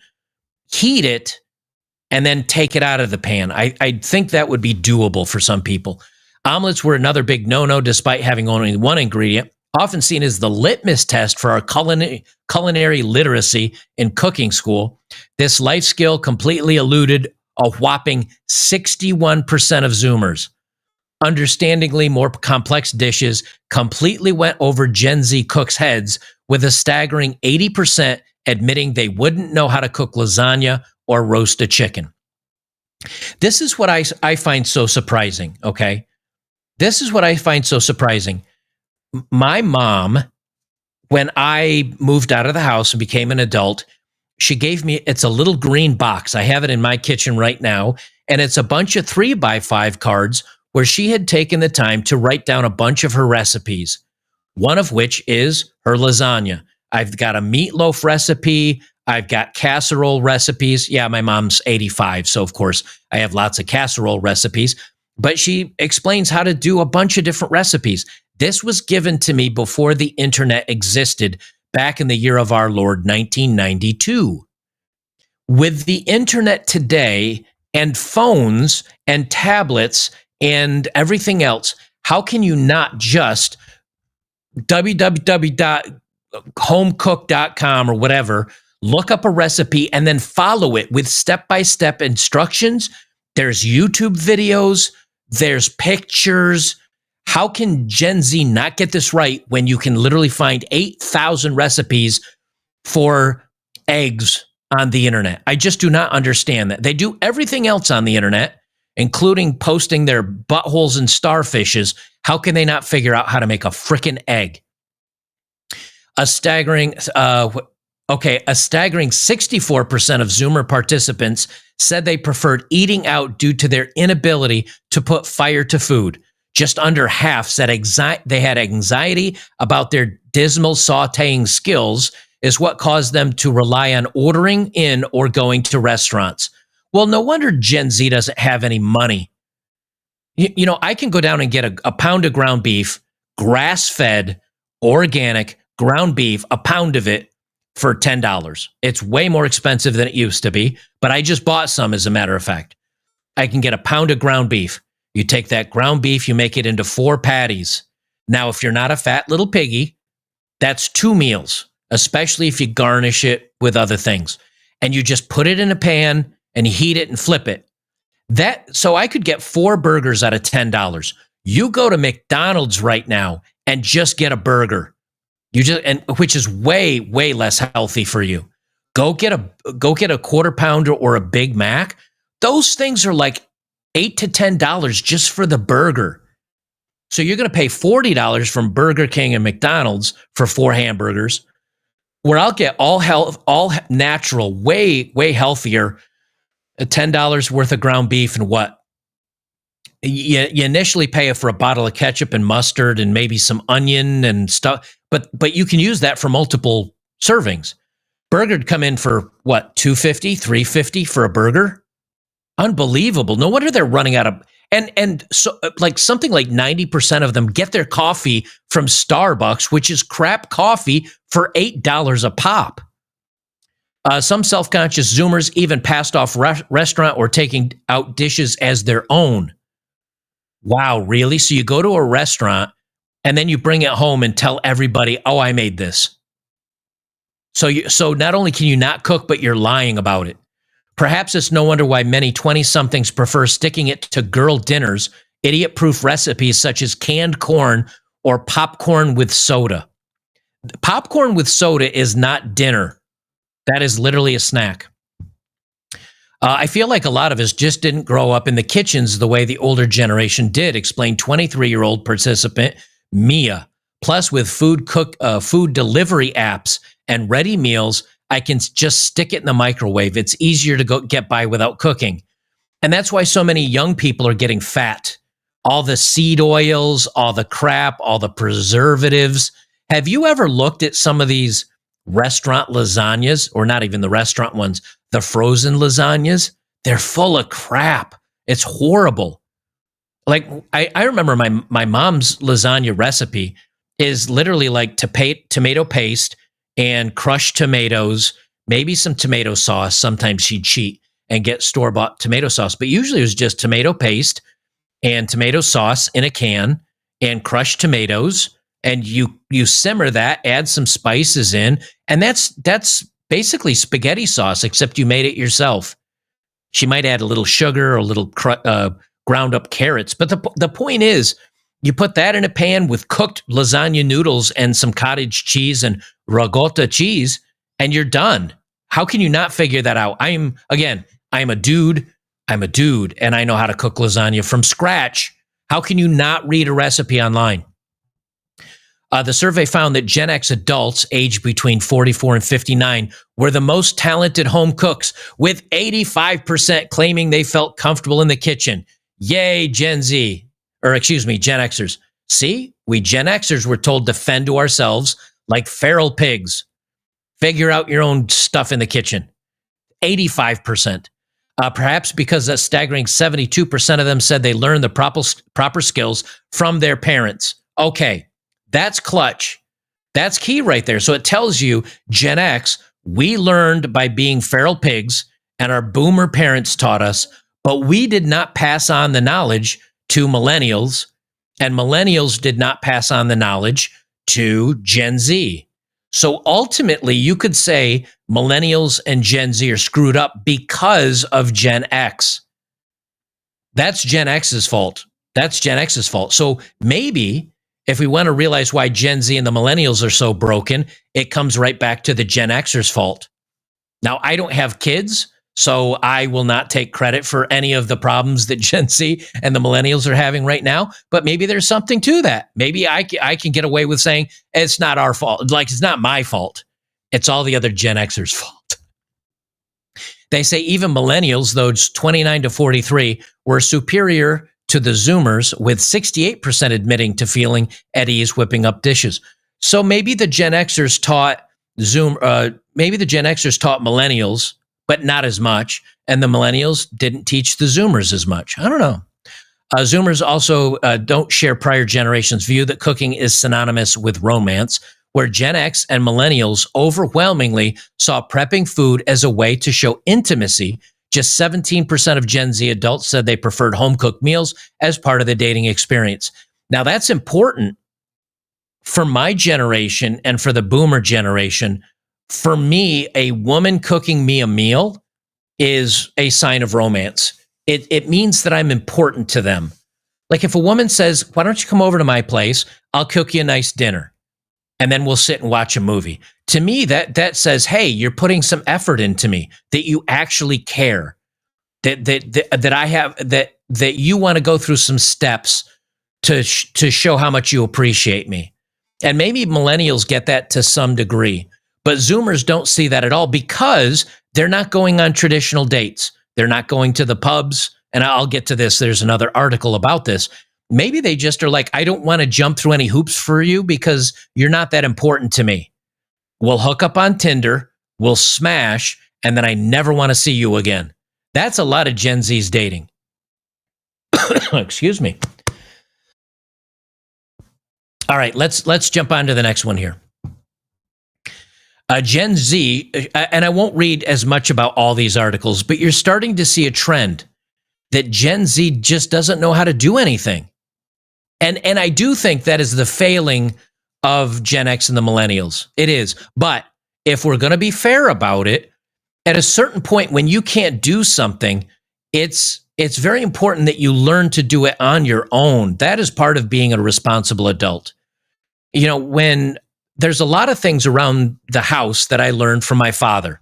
A: heat it, and then take it out of the pan. I think that would be doable for some people. Omelets were another big no-no despite having only 1 ingredient, often seen as the litmus test for our culinary literacy in cooking school. This life skill completely eluded a whopping 61% of Zoomers. Understandingly, more complex dishes completely went over Gen Z cooks' heads, with a staggering 80% admitting they wouldn't know how to cook lasagna or roast a chicken. This is what I find so surprising, okay? This is what I find so surprising. My mom, when I moved out of the house and became an adult, she gave me, it's a little green box. I have it in my kitchen right now, and it's a bunch of 3x5 cards where she had taken the time to write down a bunch of her recipes, one of which is her lasagna. I've got a meatloaf recipe. I've got casserole recipes. Yeah, my mom's 85, so of course I have lots of casserole recipes. But she explains how to do a bunch of different recipes. This was given to me before the internet existed, back in the year of our Lord, 1992. With the internet today and phones and tablets and everything else, how can you not just www.homecook.com or whatever, look up a recipe and then follow it with step-by-step instructions? There's YouTube videos, there's pictures. How can Gen Z not get this right when you can literally find 8,000 recipes for eggs on the internet? I just do not understand that. They do everything else on the internet, including posting their buttholes and starfishes. How can they not figure out how to make a frickin' egg? A staggering 64% of Zoomer participants said they preferred eating out due to their inability to put fire to food. Just under half said they had anxiety about their dismal sautéing skills is what caused them to rely on ordering in or going to restaurants. Well, no wonder Gen Z doesn't have any money. You know, I can go down and get a pound of ground beef, grass-fed, organic ground beef, a pound of it for $10. It's way more expensive than it used to be, but I just bought some, as a matter of fact. I can get a pound of ground beef. You take that ground beef, you make it into 4 patties. Now, if you're not a fat little piggy, that's 2 meals, especially if you garnish it with other things. And you just put it in a pan and you heat it and flip it. So I could get 4 burgers out of $10. You go to McDonald's right now and just get a burger. Which is way, way less healthy for you. Go get a quarter pounder or a Big Mac. Those things are like $8 to $10 just for the burger. So you're going to pay $40 from Burger King and McDonald's for 4 hamburgers, where I'll get all natural, way, way healthier, $10 worth of ground beef and what? You initially pay for a bottle of ketchup and mustard and maybe some onion and stuff, but you can use that for multiple servings. Burger'd come in for what, $2.50, $3.50 for a burger? Unbelievable. No wonder they're running out of, and so like something like 90% of them get their coffee from Starbucks, which is crap coffee for $8 a pop. Some self-conscious Zoomers even passed off restaurant or taking out dishes as their own. Wow, really? So you go to a restaurant and then you bring it home and tell everybody, "Oh, I made this." So not only can you not cook, but you're lying about it. Perhaps it's no wonder why many 20-somethings prefer sticking it to girl dinners, idiot-proof recipes such as canned corn or popcorn with soda. Popcorn with soda is not dinner. That is literally a snack. I feel like a lot of us just didn't grow up in the kitchens the way the older generation did, explained 23-year-old participant Mia. Plus, with food delivery apps and ready meals, I can just stick it in the microwave. It's easier to get by without cooking. And that's why so many young people are getting fat. All the seed oils, all the crap, all the preservatives. Have you ever looked at some of these restaurant lasagnas, or not even the restaurant ones, the frozen lasagnas? They're full of crap. It's horrible. Like I remember my mom's lasagna recipe is literally like tomato paste and crushed tomatoes, maybe some tomato sauce. Sometimes she'd cheat and get store-bought tomato sauce, but usually it was just tomato paste and tomato sauce in a can and crushed tomatoes. And you simmer that, add some spices in, and that's basically spaghetti sauce, except you made it yourself. She might add a little sugar or a little ground up carrots, but the point is, you put that in a pan with cooked lasagna noodles and some cottage cheese and ricotta cheese, and you're done. How can you not figure that out? I'm a dude, and I know how to cook lasagna from scratch. How can you not read a recipe online? The survey found that Gen X adults aged between 44 and 59 were the most talented home cooks, with 85% claiming they felt comfortable in the kitchen. Yay, Gen Xers. See, we Gen Xers were told to fend to ourselves like feral pigs. Figure out your own stuff in the kitchen. 85%. Perhaps because a staggering 72% of them said they learned the proper skills from their parents. Okay, that's clutch. That's key right there. So it tells you, Gen X, we learned by being feral pigs, and our boomer parents taught us, but we did not pass on the knowledge to millennials, and millennials did not pass on the knowledge to Gen Z. So ultimately, you could say millennials and Gen Z are screwed up because of Gen X. That's Gen X's fault. That's Gen X's fault. So maybe if we want to realize why Gen Z and the millennials are so broken, it comes right back to the Gen Xers' fault. Now, I don't have kids, so I will not take credit for any of the problems that Gen Z and the millennials are having right now. But maybe there's something to that. Maybe I can get away with saying it's not our fault. Like, it's not my fault. It's all the other Gen Xers' fault. They say even millennials, those 29 to 43, were superior to the Zoomers, with 68% admitting to feeling at ease whipping up dishes. So maybe the Gen Xers taught maybe the Gen Xers taught millennials, but not as much, and the millennials didn't teach the Zoomers as much. I don't know. Zoomers also don't share prior generations' view that cooking is synonymous with romance, where Gen X and millennials overwhelmingly saw prepping food as a way to show intimacy. Just 17% of Gen Z adults said they preferred home-cooked meals as part of the dating experience. Now, that's important for my generation and for the boomer generation. For me, a woman cooking me a meal is a sign of romance. It means that I'm important to them. Like if a woman says, why don't you come over to my place? I'll cook you a nice dinner, and then we'll sit and watch a movie. To me, that says, hey, you're putting some effort into me, that you actually care, that I have, that you want to go through some steps to show how much you appreciate me. And maybe millennials get that to some degree. But Zoomers don't see that at all because they're not going on traditional dates. They're not going to the pubs. And I'll get to this. There's another article about this. Maybe they just are like, I don't want to jump through any hoops for you because you're not that important to me. We'll hook up on Tinder, we'll smash, and then I never want to see you again. That's a lot of Gen Z's dating. Excuse me. All right, let's jump on to the next one here. Gen Z, and I won't read as much about all these articles, but you're starting to see a trend that Gen Z just doesn't know how to do anything. And I do think that is the failing of Gen X and the millennials. It is. But if we're going to be fair about it, at a certain point when you can't do something, it's very important that you learn to do it on your own. That is part of being a responsible adult. You know, when there's a lot of things around the house that I learned from my father.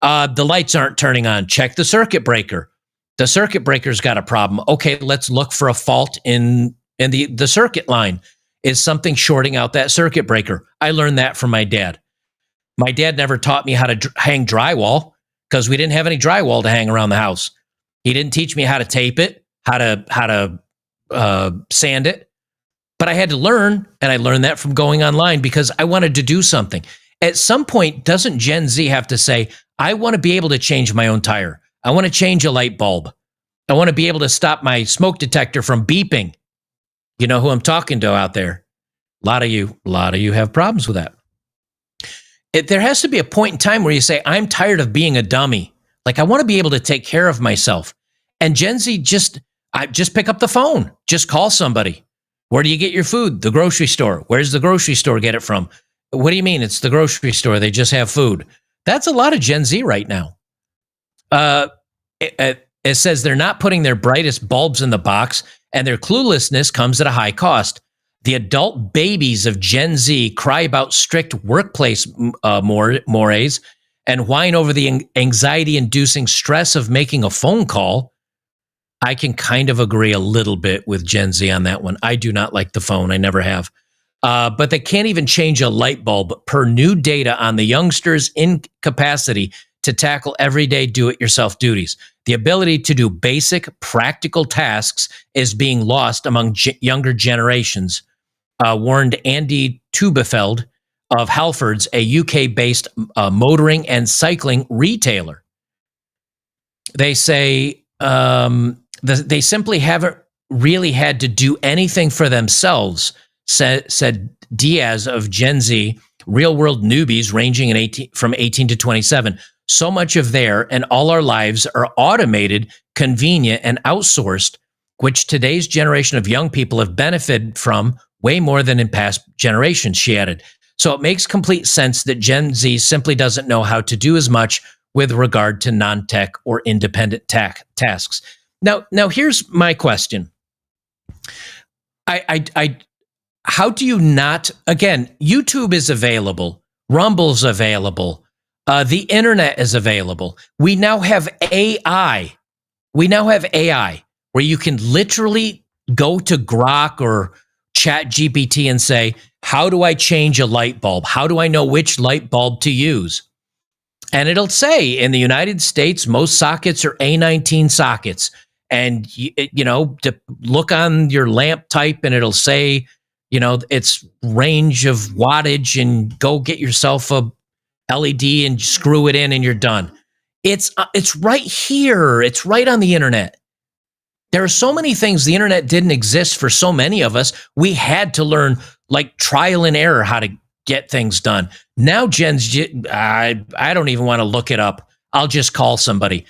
A: The lights aren't turning on. Check the circuit breaker. The circuit breaker's got a problem. Okay, let's look for a fault in the circuit line. Is something shorting out that circuit breaker? I learned that from my dad. My dad never taught me how to hang drywall because we didn't have any drywall to hang around the house. He didn't teach me how to tape it, how to sand it. But I had to learn, and I learned that from going online because I wanted to do something. At some point, doesn't Gen Z have to say, I want to be able to change my own tire. I want to change a light bulb. I want to be able to stop my smoke detector from beeping. You know who I'm talking to out there. A lot of you have problems with that. There has to be a point in time where you say, I'm tired of being a dummy. Like, I want to be able to take care of myself. And Gen Z just pick up the phone. Just call somebody. Where do you get your food? The grocery store. Where's the grocery store get it from? What do you mean? It's the grocery store. They just have food. That's a lot of Gen Z right now. It says they're not putting their brightest bulbs in the box, and their cluelessness comes at a high cost. The adult babies of Gen Z cry about strict workplace mores and whine over the anxiety-inducing stress of making a phone call. I can kind of agree a little bit with Gen Z on that one. I do not like the phone. I never have. But they can't even change a light bulb per new data on the youngsters' incapacity to tackle everyday do-it-yourself duties. The ability to do basic, practical tasks is being lost among younger generations, warned Andy Tubefeld, of Halfords, a UK-based motoring and cycling retailer. They say they simply haven't really had to do anything for themselves, said Diaz of Gen Z, real-world newbies ranging from 18 to 27. So much of their and all our lives are automated, convenient, and outsourced, which today's generation of young people have benefited from way more than in past generations, she added. So it makes complete sense that Gen Z simply doesn't know how to do as much with regard to non-tech or independent tasks. Now here's my question. How do you not, again, YouTube is available, Rumble's available, the internet is available. We now have AI. Where you can literally go to Grok or Chat GPT and say, how do I change a light bulb? How do I know which light bulb to use? And it'll say in the United States, most sockets are A19 sockets. And, to look on your lamp type and it'll say, its range of wattage, and go get yourself a LED and screw it in and you're done. It's right here. It's right on the internet. There are so many things. The internet didn't exist for so many of us. We had to learn, like, trial and error how to get things done. Now, I don't even want to look it up. I'll just call somebody.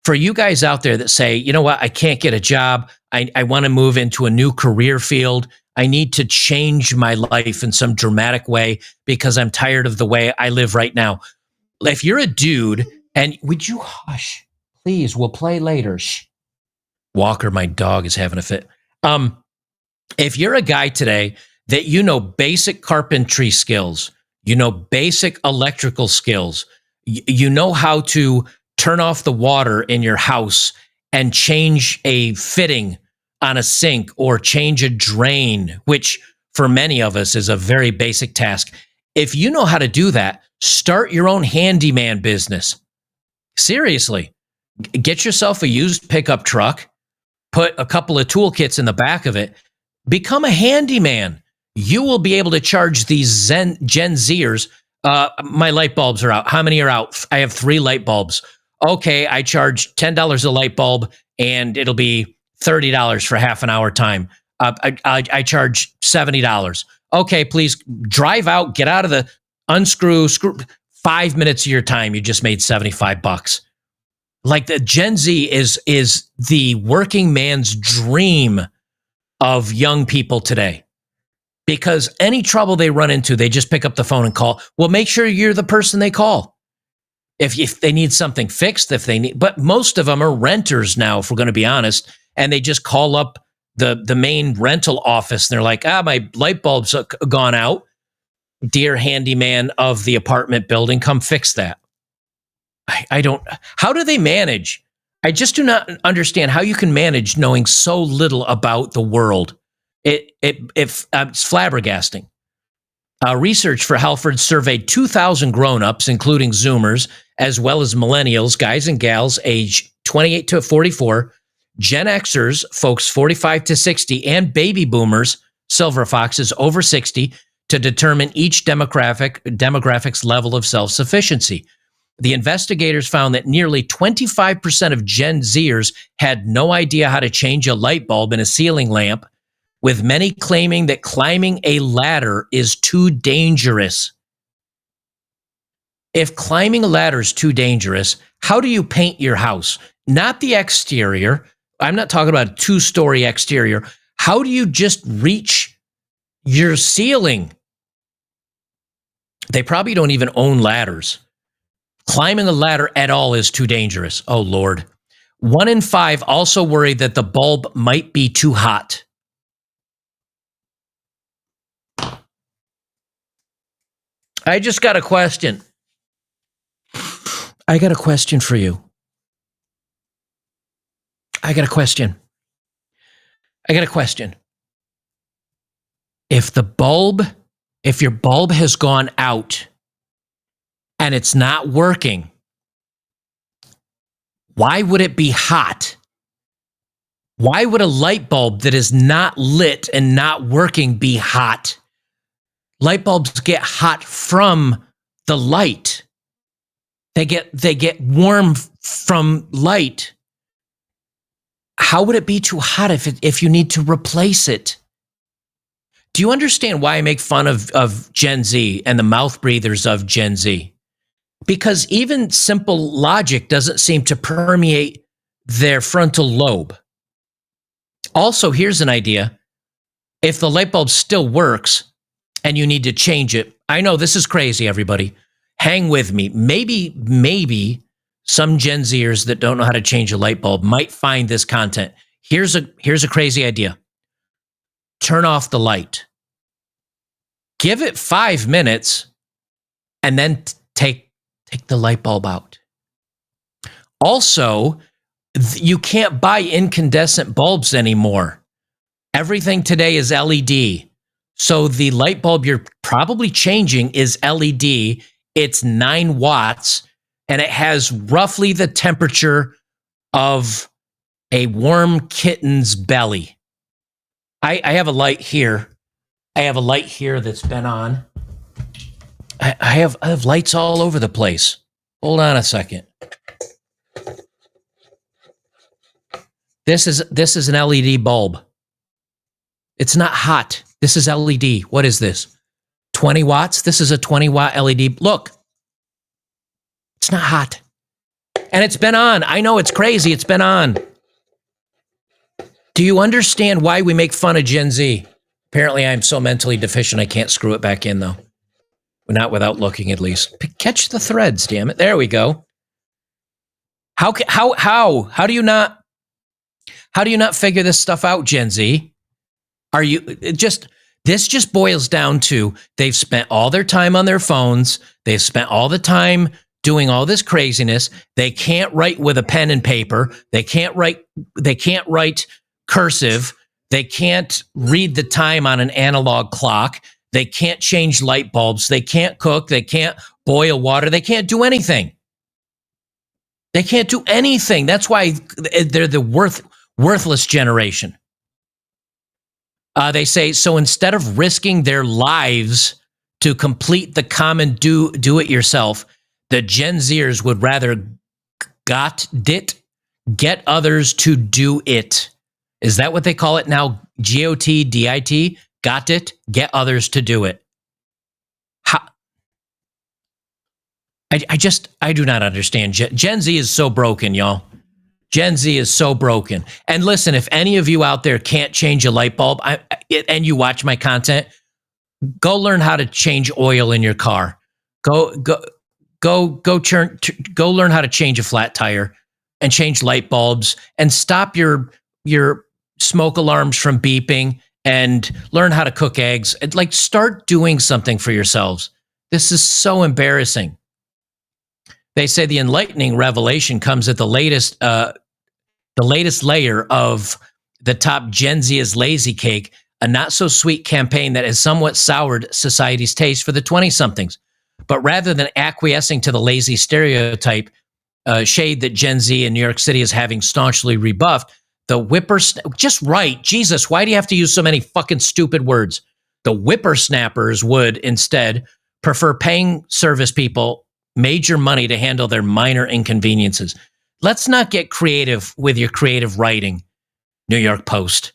A: For you guys out there that say, you know what, I can't get a job. I want to move into a new career field. I need to change my life in some dramatic way because I'm tired of the way I live right now. If you're a dude, and would you hush, please? We'll play later. Shh. Walker, my dog, is having a fit. If you're a guy today that basic carpentry skills, basic electrical skills, you know how to turn off the water in your house and change a fitting on a sink or change a drain, which for many of us is a very basic task. If you know how to do that, start your own handyman business. Seriously, get yourself a used pickup truck, put a couple of toolkits in the back of it, become a handyman. You will be able to charge these Gen Zers. My light bulbs are out. How many are out? I have 3 light bulbs. Okay, I charge $10 a light bulb, and it'll be $30 for half an hour time. I charge $70. Okay, please drive out, get out of the screw 5 minutes of your time. You just made $75. Like, the Gen Z is the working man's dream of young people today, because any trouble they run into, they just pick up the phone and call. Well, make sure you're the person they call. If they need something fixed, but most of them are renters now, if we're going to be honest, and they just call up the main rental office and they're like, my light bulb's gone out. Dear handyman of the apartment building, come fix that. How do they manage? I just do not understand how you can manage knowing so little about the world. It's flabbergasting. Research for Halfords surveyed 2,000 grown-ups, including Zoomers, as well as millennials, guys and gals, age 28 to 44, Gen Xers, folks 45 to 60, and baby boomers, silver foxes over 60, to determine each demographic's level of self-sufficiency. The investigators found that nearly 25% of Gen Zers had no idea how to change a light bulb in a ceiling lamp, with many claiming that climbing a ladder is too dangerous. If climbing a ladder is too dangerous, how do you paint your house? Not the exterior. I'm not talking about a 2-story exterior. How do you just reach your ceiling? They probably don't even own ladders. Climbing a ladder at all is too dangerous. Oh, Lord. 1 in 5 also worry that the bulb might be too hot. I just got a question. I got a question for you. I got a question. If your bulb has gone out and it's not working, why would it be hot? Why would a light bulb that is not lit and not working be hot? Light bulbs get hot from the light. They get warm from light. How would it be too hot if you need to replace it? Do you understand why I make fun of Gen Z and the mouth breathers of Gen Z? Because even simple logic doesn't seem to permeate their frontal lobe. Also, here's an idea. If the light bulb still works and you need to change it, I know this is crazy, everybody. Hang with me. Maybe some Gen Zers that don't know how to change a light bulb might find this content. Here's a crazy idea. Turn off the light. Give it 5 minutes and then take the light bulb out. Also, you can't buy incandescent bulbs anymore. Everything today is LED. So the light bulb you're probably changing is LED. It's 9 watts and it has roughly the temperature of a warm kitten's belly. I have a light here. I have a light here that's been on. I have lights all over the place. Hold on a second. This is an LED bulb. It's not hot. This is LED. What is this? 20 watts? This is a 20 watt LED. Look. It's not hot. And it's been on. I know it's crazy. It's been on. Do you understand why we make fun of Gen Z? Apparently, I'm so mentally deficient, I can't screw it back in, though. Not without looking, at least. Catch the threads, damn it. There we go. How do you not figure this stuff out, Gen Z? This just boils down to they've spent all their time on their phones. They've spent all the time doing all this craziness. They can't write with a pen and paper. They can't write cursive. They can't read the time on an analog clock. They can't change light bulbs. They can't cook. They can't boil water. They can't do anything. They can't do anything. That's why they're the worthless generation. They say, so instead of risking their lives to complete the common do-it-yourself, the Gen Zers would rather get others to do it. Is that what they call it now? GOTDIT? Got it? Get others to do it. I do not understand. Gen Z is so broken, y'all. Gen Z is so broken. And listen, if any of you out there can't change a light bulb and you watch my content, go learn how to change oil in your car. Go learn how to change a flat tire and change light bulbs and stop your smoke alarms from beeping and learn how to cook eggs. And start doing something for yourselves. This is so embarrassing. They say the enlightening revelation comes at the latest layer of the top Gen Z is lazy cake, a not-so-sweet campaign that has somewhat soured society's taste for the 20-somethings. But rather than acquiescing to the lazy stereotype shade that Gen Z in New York City is having staunchly rebuffed, the just right, Jesus, why do you have to use so many fucking stupid words? The whippersnappers would instead prefer paying service people major money to handle their minor inconveniences. Let's not get creative with your creative writing, New York Post.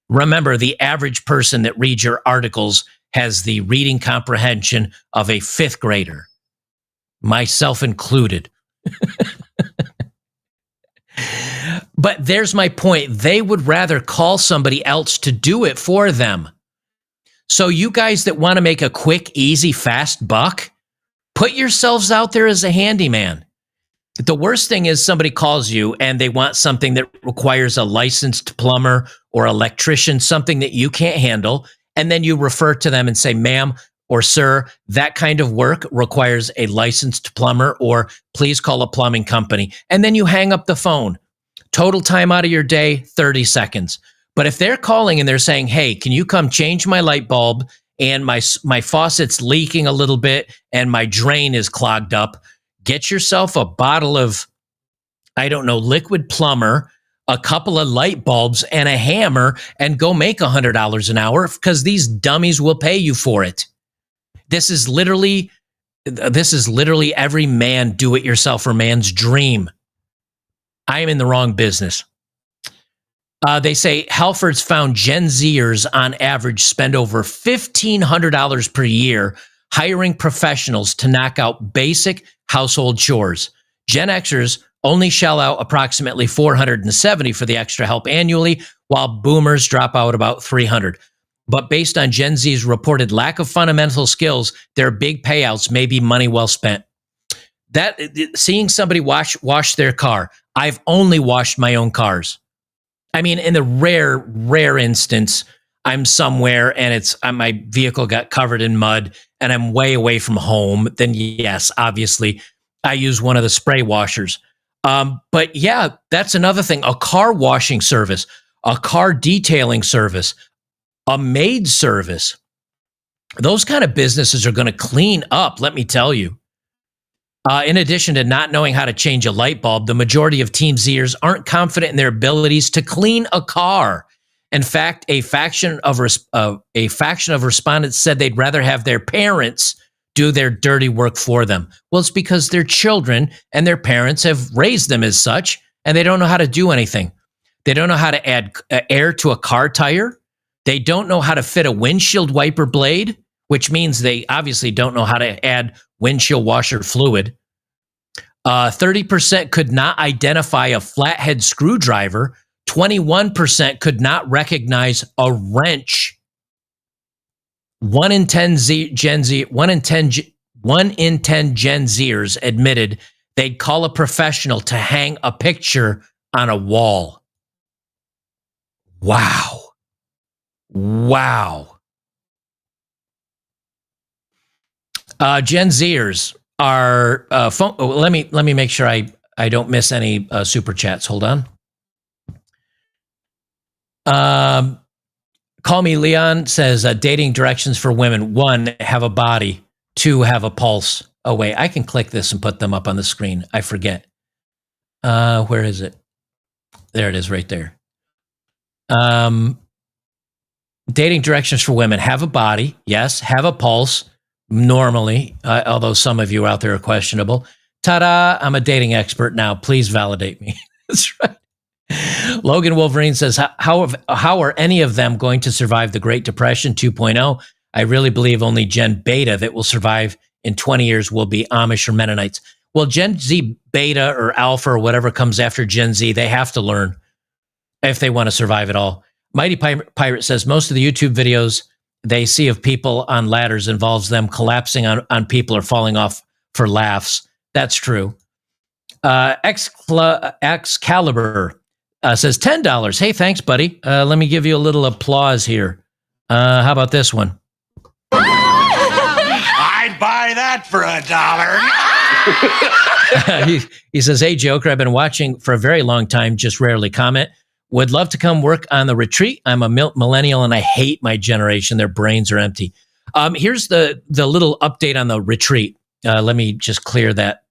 A: Remember, the average person that reads your articles has the reading comprehension of a 5th grader, myself included. But there's my point. They would rather call somebody else to do it for them. So you guys that want to make a quick, easy, fast buck, put yourselves out there as a handyman. The worst thing is somebody calls you and they want something that requires a licensed plumber or electrician, something that you can't handle. And then you refer to them and say, ma'am or sir, that kind of work requires a licensed plumber, or please call a plumbing company. And then you hang up the phone. Total time out of your day, 30 seconds. But if they're calling and they're saying, hey, can you come change my light bulb and my faucet's leaking a little bit and my drain is clogged up, get yourself a bottle of, I don't know, liquid plumber, a couple of light bulbs and a hammer, and go make $100 an hour because these dummies will pay you for it. This is literally every man do-it-yourselfer man's dream. I am in the wrong business. They say Halfords found Gen Zers on average spend over $1,500 per year hiring professionals to knock out basic household chores. Gen Xers only shell out approximately $470 for the extra help annually, while boomers drop out about $300. But based on Gen Z's reported lack of fundamental skills, their big payouts may be money well spent. That seeing somebody wash their car, I've only washed my own cars. I mean, in the rare instance, I'm somewhere and my vehicle got covered in mud and I'm way away from home, then yes, obviously, I use one of the spray washers. But yeah, that's another thing. A car washing service, a car detailing service, a maid service. Those kind of businesses are going to clean up, let me tell you. In addition to not knowing how to change a light bulb, the majority of Teen Zers aren't confident in their abilities to clean a car. In fact, a faction of respondents said they'd rather have their parents do their dirty work for them. Well, it's because they're children and their parents have raised them as such, and they don't know how to do anything. They don't know how to add air to a car tire. They don't know how to fit a windshield wiper blade, which means they obviously don't know how to add windshield washer fluid. 30% could not identify a flathead screwdriver. 21% could not recognize a wrench. 1 in 10 Gen Zers admitted they'd call a professional to hang a picture on a wall. Wow. Gen Zers are let me make sure I don't miss any super chats. Hold on. Call Me Leon says dating directions for women: 1, have a body; 2, have a pulse. Oh wait, I can click this and put them up on the screen. I forget. Where is it? There it is, right there. Dating directions for women: have a body, yes; have a pulse. Normally, although some of you out there are questionable. Ta-da, I'm a dating expert now. Please validate me. That's right. Logan Wolverine says, how are any of them going to survive the Great Depression 2.0? I really believe only Gen Beta that will survive in 20 years will be Amish or Mennonites. Well, Gen Z Beta or Alpha or whatever comes after Gen Z, they have to learn if they want to survive at all. Mighty Pirate says, most of the YouTube videos they see of people on ladders involves them collapsing on people or falling off for laughs. That's true. Excalibur says $10. Hey, thanks, buddy. Let me give you a little applause here. How about this one?
D: I'd buy that for $1.
A: He says, hey, Joker, I've been watching for a very long time, just rarely comment. Would love to come work on the retreat. I'm a millennial and I hate my generation. Their brains are empty. Here's the little update on the retreat. Let me just clear that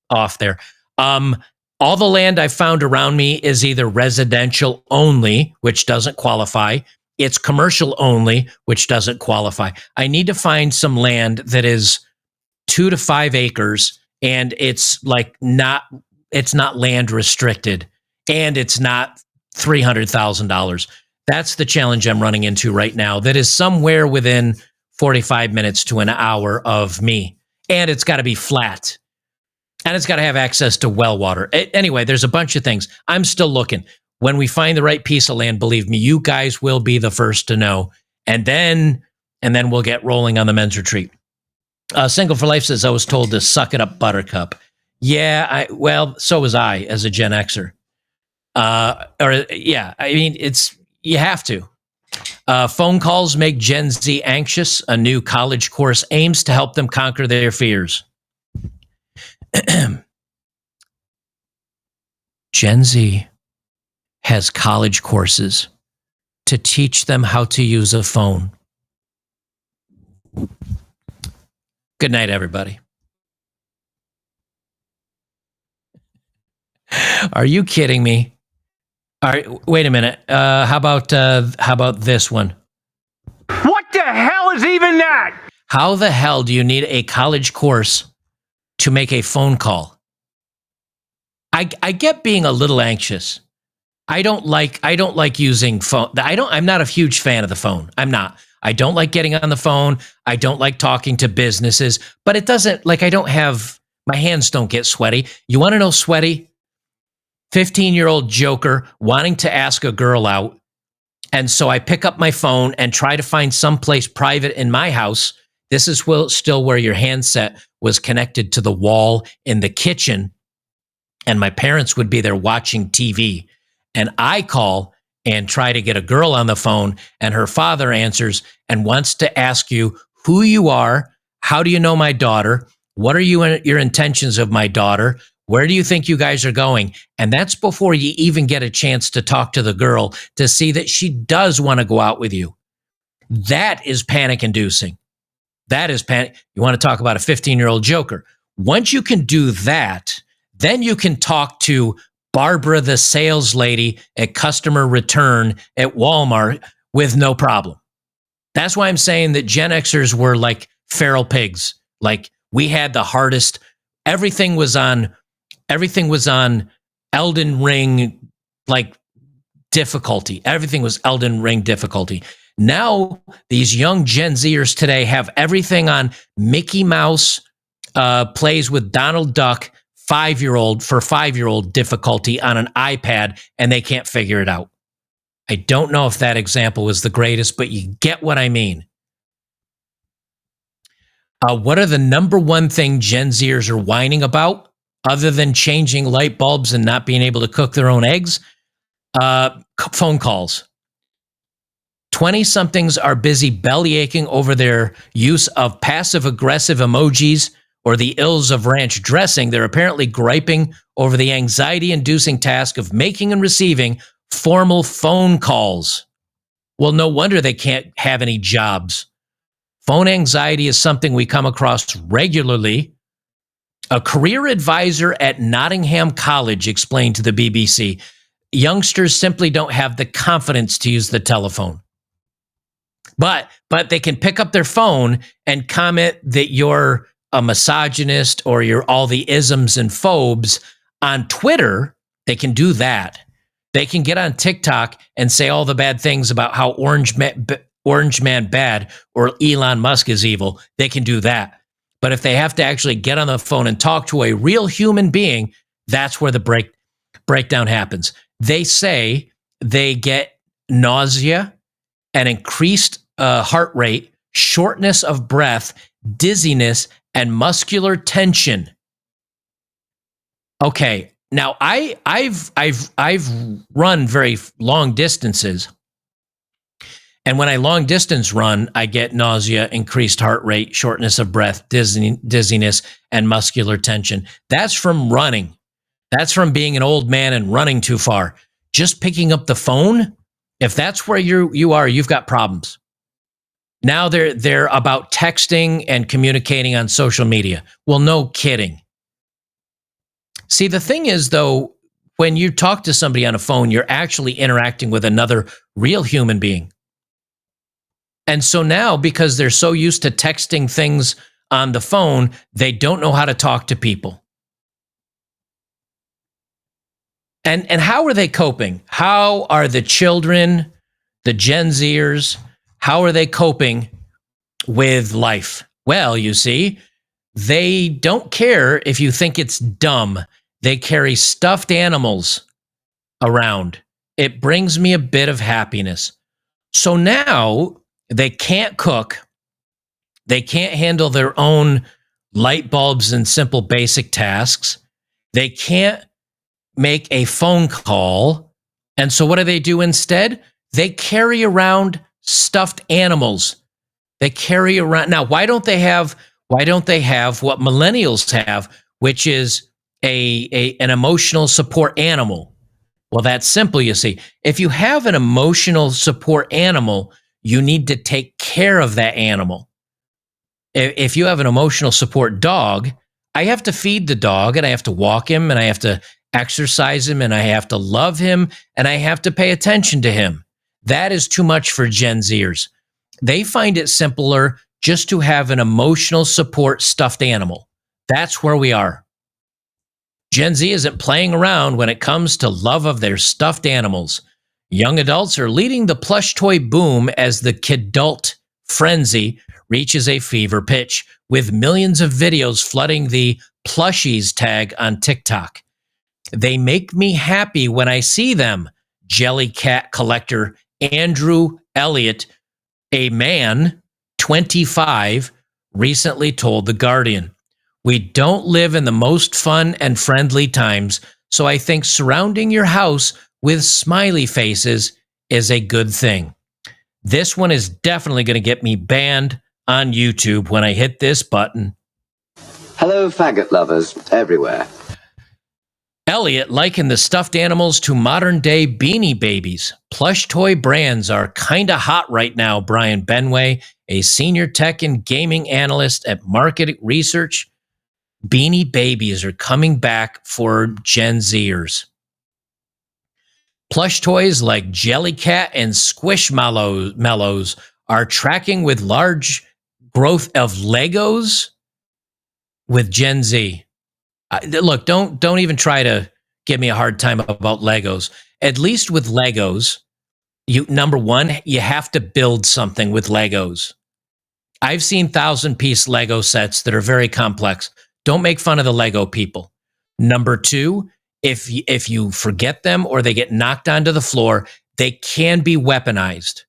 A: off there. All the land I found around me is either residential only, which doesn't qualify. It's commercial only, which doesn't qualify. I need to find some land that is 2 to 5 acres and it's not land restricted and it's not $300,000. That's the challenge I'm running into right now. That is somewhere within 45 minutes to an hour of me. And it's got to be flat. And it's got to have access to well water. Anyway, there's a bunch of things. I'm still looking. When we find the right piece of land, believe me, you guys will be the first to know. And then we'll get rolling on the men's retreat. Single for Life says, I was told to suck it up, Buttercup. Yeah, so was I as a Gen Xer. I mean, you have to. Phone calls make Gen Z anxious. A new college course aims to help them conquer their fears. Gen Z has college courses to teach them how to use a phone. Good night, everybody. Are you kidding me? All right, wait a minute. How about this one?
C: What the hell is even that?
A: How the hell do you need a college course to make a phone call? I get being a little anxious. I don't like using phone. I'm not a huge fan of the phone. I'm not. I don't like getting on the phone. I don't like talking to businesses, but it doesn't, like, I don't have, my hands don't get sweaty. You want to know sweaty? 15-year-old joker wanting to ask a girl out. And so I pick up my phone and try to find someplace private in my house. This is still where your handset was connected to the wall in the kitchen. And my parents would be there watching TV. And I call and try to get a girl on the phone, and her father answers and wants to ask you who you are. How do you know my daughter? What are your intentions of my daughter? Where do you think you guys are going? And that's before you even get a chance to talk to the girl to see that she does want to go out with you. That is panic inducing. That is panic. You want to talk about a 15-year-old joker. Once you can do that, then you can talk to Barbara, the sales lady at customer return at Walmart with no problem. That's why I'm saying that Gen Xers were like feral pigs. Like, we had the hardest. Everything was on Elden Ring, like, difficulty. Everything was Elden Ring difficulty. Now, these young Gen Zers today have everything on Mickey Mouse plays with Donald Duck, 5-year-old difficulty on an iPad, and they can't figure it out. I don't know if that example was the greatest, but you get what I mean. What are the number one thing Gen Zers are whining about, other than changing light bulbs and not being able to cook their own eggs? Phone calls. 20-somethings are busy bellyaching over their use of passive-aggressive emojis or the ills of ranch dressing. They're apparently griping over the anxiety-inducing task of making and receiving formal phone calls. Well, no wonder they can't have any jobs. Phone anxiety is something we come across regularly. A career advisor at Nottingham College explained to the BBC, youngsters simply don't have the confidence to use the telephone. But they can pick up their phone and comment that you're a misogynist or you're all the isms and phobes. On Twitter, they can do that. They can get on TikTok and say all the bad things about how Orange Man bad or Elon Musk is evil. They can do that. But if they have to actually get on the phone and talk to a real human being, that's where the breakdown happens. They say they get nausea, an increased heart rate, shortness of breath, dizziness, and muscular tension. Okay, now I've run very long distances, and when I long distance run, I get nausea, increased heart rate, shortness of breath, dizziness, and muscular tension. That's from running. That's from being an old man and running too far. Just picking up the phone, if that's where you are, you've got problems. Now they're about texting and communicating on social media. Well, no kidding. See, the thing is, though, when you talk to somebody on a phone, you're actually interacting with another real human being. And so now, because they're so used to texting things on the phone, they don't know how to talk to people. And how are they coping? How are the children, the Gen Zers, how are they coping with life? Well, you see, they don't care if you think it's dumb. They carry stuffed animals around. It brings me a bit of happiness. So now they can't cook. They can't handle their own light bulbs and simple basic tasks. They can't make a phone call. And so what do they do instead? They carry around stuffed animals. They carry around. Now, why don't they have what millennials have, which is an emotional support animal? Well, that's simple, you see. If you have an emotional support animal, you need to take care of that animal. If you have an emotional support dog, I have to feed the dog, and I have to walk him, and I have to exercise him, and I have to love him, and I have to pay attention to him. That is too much for Gen Zers. They find it simpler just to have an emotional support stuffed animal. That's where we are. Gen Z isn't playing around when it comes to love of their stuffed animals. Young adults are leading the plush toy boom as the kidult frenzy reaches a fever pitch, with millions of videos flooding the plushies tag on TikTok. They make me happy when I see them, Jellycat collector Andrew Elliott, a man, 25, recently told The Guardian. We don't live in the most fun and friendly times, so I think surrounding your house with smiley faces is a good thing. This one is definitely going to get me banned on YouTube when I hit this button.
E: Hello, faggot lovers everywhere.
A: Elliot likened the stuffed animals to modern-day Beanie Babies. Plush toy brands are kinda hot right now, Brian Benway, a senior tech and gaming analyst at Market Research. Beanie Babies are coming back for Gen Zers. Plush toys like Jellycat and Squishmallows are tracking with large growth of Legos with Gen Z. Look, don't even try to give me a hard time about Legos. At least with Legos, number one, you have to build something with Legos. I've seen 1,000-piece Lego sets that are very complex. Don't make fun of the Lego people. Number two, if you forget them or they get knocked onto the floor, they can be weaponized.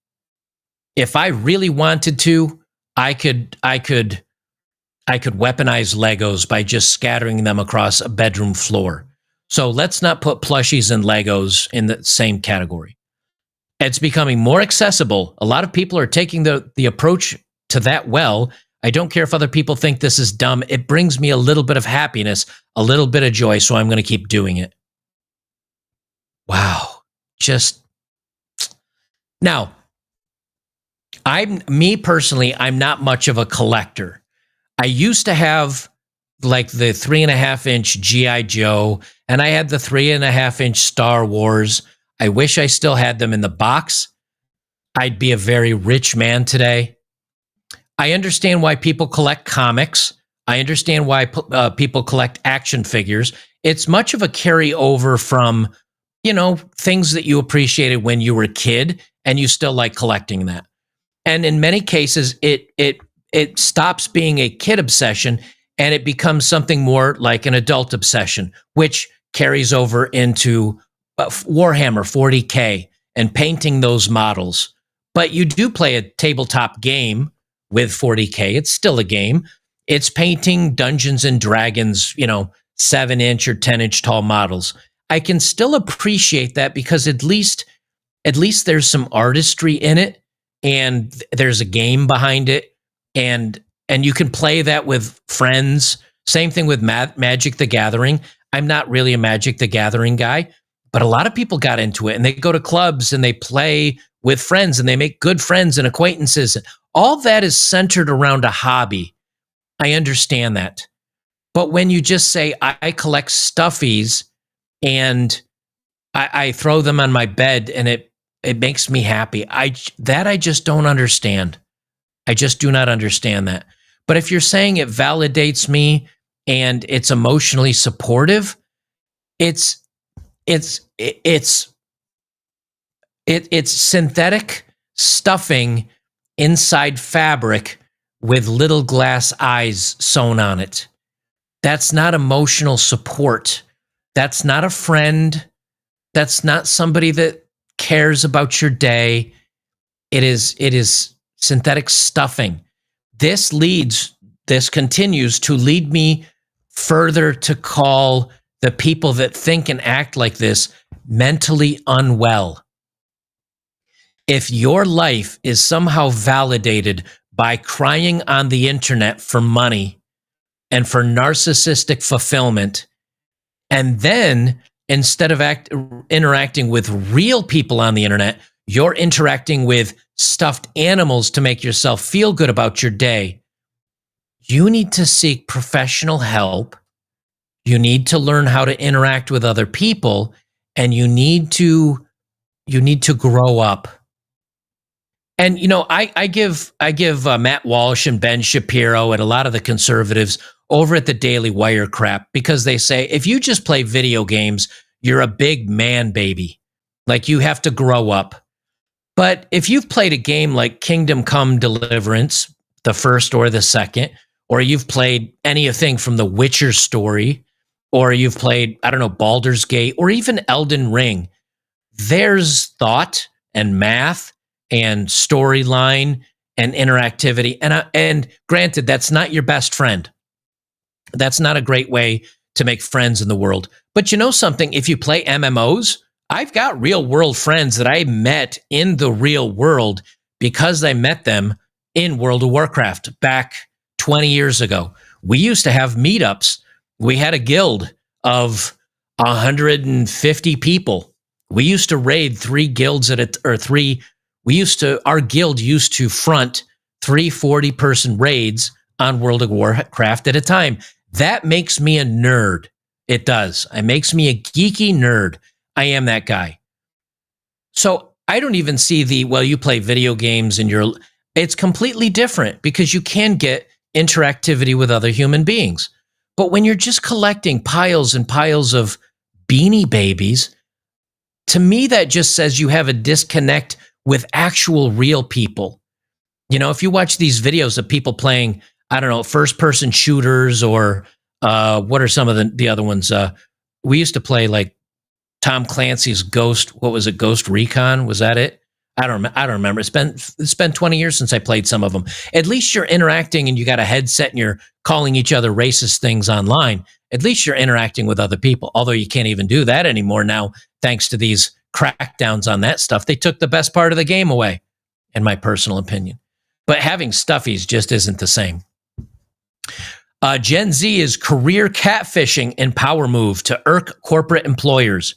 A: If I really wanted to, I could weaponize Legos by just scattering them across a bedroom floor. So let's not put plushies and Legos in the same category. It's becoming more accessible. A lot of people are taking the approach to that well. I don't care if other people think this is dumb. It brings me a little bit of happiness, a little bit of joy, so I'm going to keep doing it. Wow. Now, me personally, I'm not much of a collector. I used to have like the 3.5-inch G.I. Joe, and I had the 3.5-inch Star Wars. I wish I still had them in the box. I'd be a very rich man today. I understand why people collect comics. I understand why people collect action figures. It's much of a carryover from, things that you appreciated when you were a kid, and you still like collecting that. And in many cases, it stops being a kid obsession and it becomes something more like an adult obsession, which carries over into Warhammer 40K and painting those models. But you do play a tabletop game with 40K. It's still a game. It's painting Dungeons and Dragons, 7-inch or 10-inch tall models. I can still appreciate that because at least there's some artistry in it and there's a game behind it, and you can play that with friends. Same thing with Magic the Gathering. I'm not really a Magic the Gathering guy, but a lot of people got into it and they go to clubs and they play with friends and they make good friends and acquaintances. All that is centered around a hobby. I understand that. But when you just say, I collect stuffies and I throw them on my bed and it makes me happy, I just don't understand. I just do not understand that. But if you're saying it validates me and it's emotionally supportive, it's synthetic stuffing inside fabric with little glass eyes sewn on it. That's not emotional support. That's not a friend. That's not somebody that cares about your day. It is synthetic stuffing. This continues to lead me further to call the people that think and act like this mentally unwell. If your life is somehow validated by crying on the internet for money and for narcissistic fulfillment, and then instead of interacting with real people on the internet, you're interacting with stuffed animals to make yourself feel good about your day, you need to seek professional help. You need to learn how to interact with other people, and you need to grow up. And I give Matt Walsh and Ben Shapiro and a lot of the conservatives over at the Daily Wire crap, because they say if you just play video games, you're a big man baby. Like, you have to grow up. But if you've played a game like Kingdom Come Deliverance, the first or the second, or you've played anything from the Witcher story, or you've played, I don't know, Baldur's Gate, or even Elden Ring, there's thought and math and storyline and interactivity. And granted, that's not your best friend. That's not a great way to make friends in the world. But you know something? If you play MMOs, I've got real world friends that I met in the real world because I met them in World of Warcraft back 20 years ago. We used to have meetups. We had a guild of 150 people. We used to raid three guilds our guild used to front 3 40-person raids on World of Warcraft at a time. That makes me a nerd. It does. It makes me a geeky nerd. I am that guy. So I don't even see you play video games and it's completely different because you can get interactivity with other human beings. But when you're just collecting piles and piles of Beanie Babies, to me, that just says you have a disconnect with actual real people. If you watch these videos of people playing, I don't know, first-person shooters, or what are some of the other ones? We used to play like Tom Clancy's Ghost. What was it? Ghost Recon? Was that it? I don't remember. It's been 20 years since I played some of them. At least you're interacting and you got a headset and you're calling each other racist things online. At least you're interacting with other people. Although you can't even do that anymore now, thanks to these crackdowns on that stuff. They took the best part of the game away, in my personal opinion. But having stuffies just isn't the same. Gen Z is career catfishing and power move to irk corporate employers.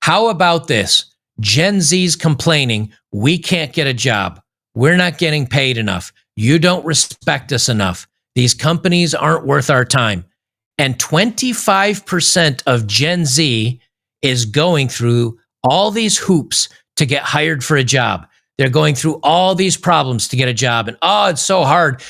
A: How about this? Gen Z's complaining, we can't get a job. We're not getting paid enough. You don't respect us enough. These companies aren't worth our time. And 25% of Gen Z is going through all these hoops to get hired for a job. They're going through all these problems to get a job. And it's so hard.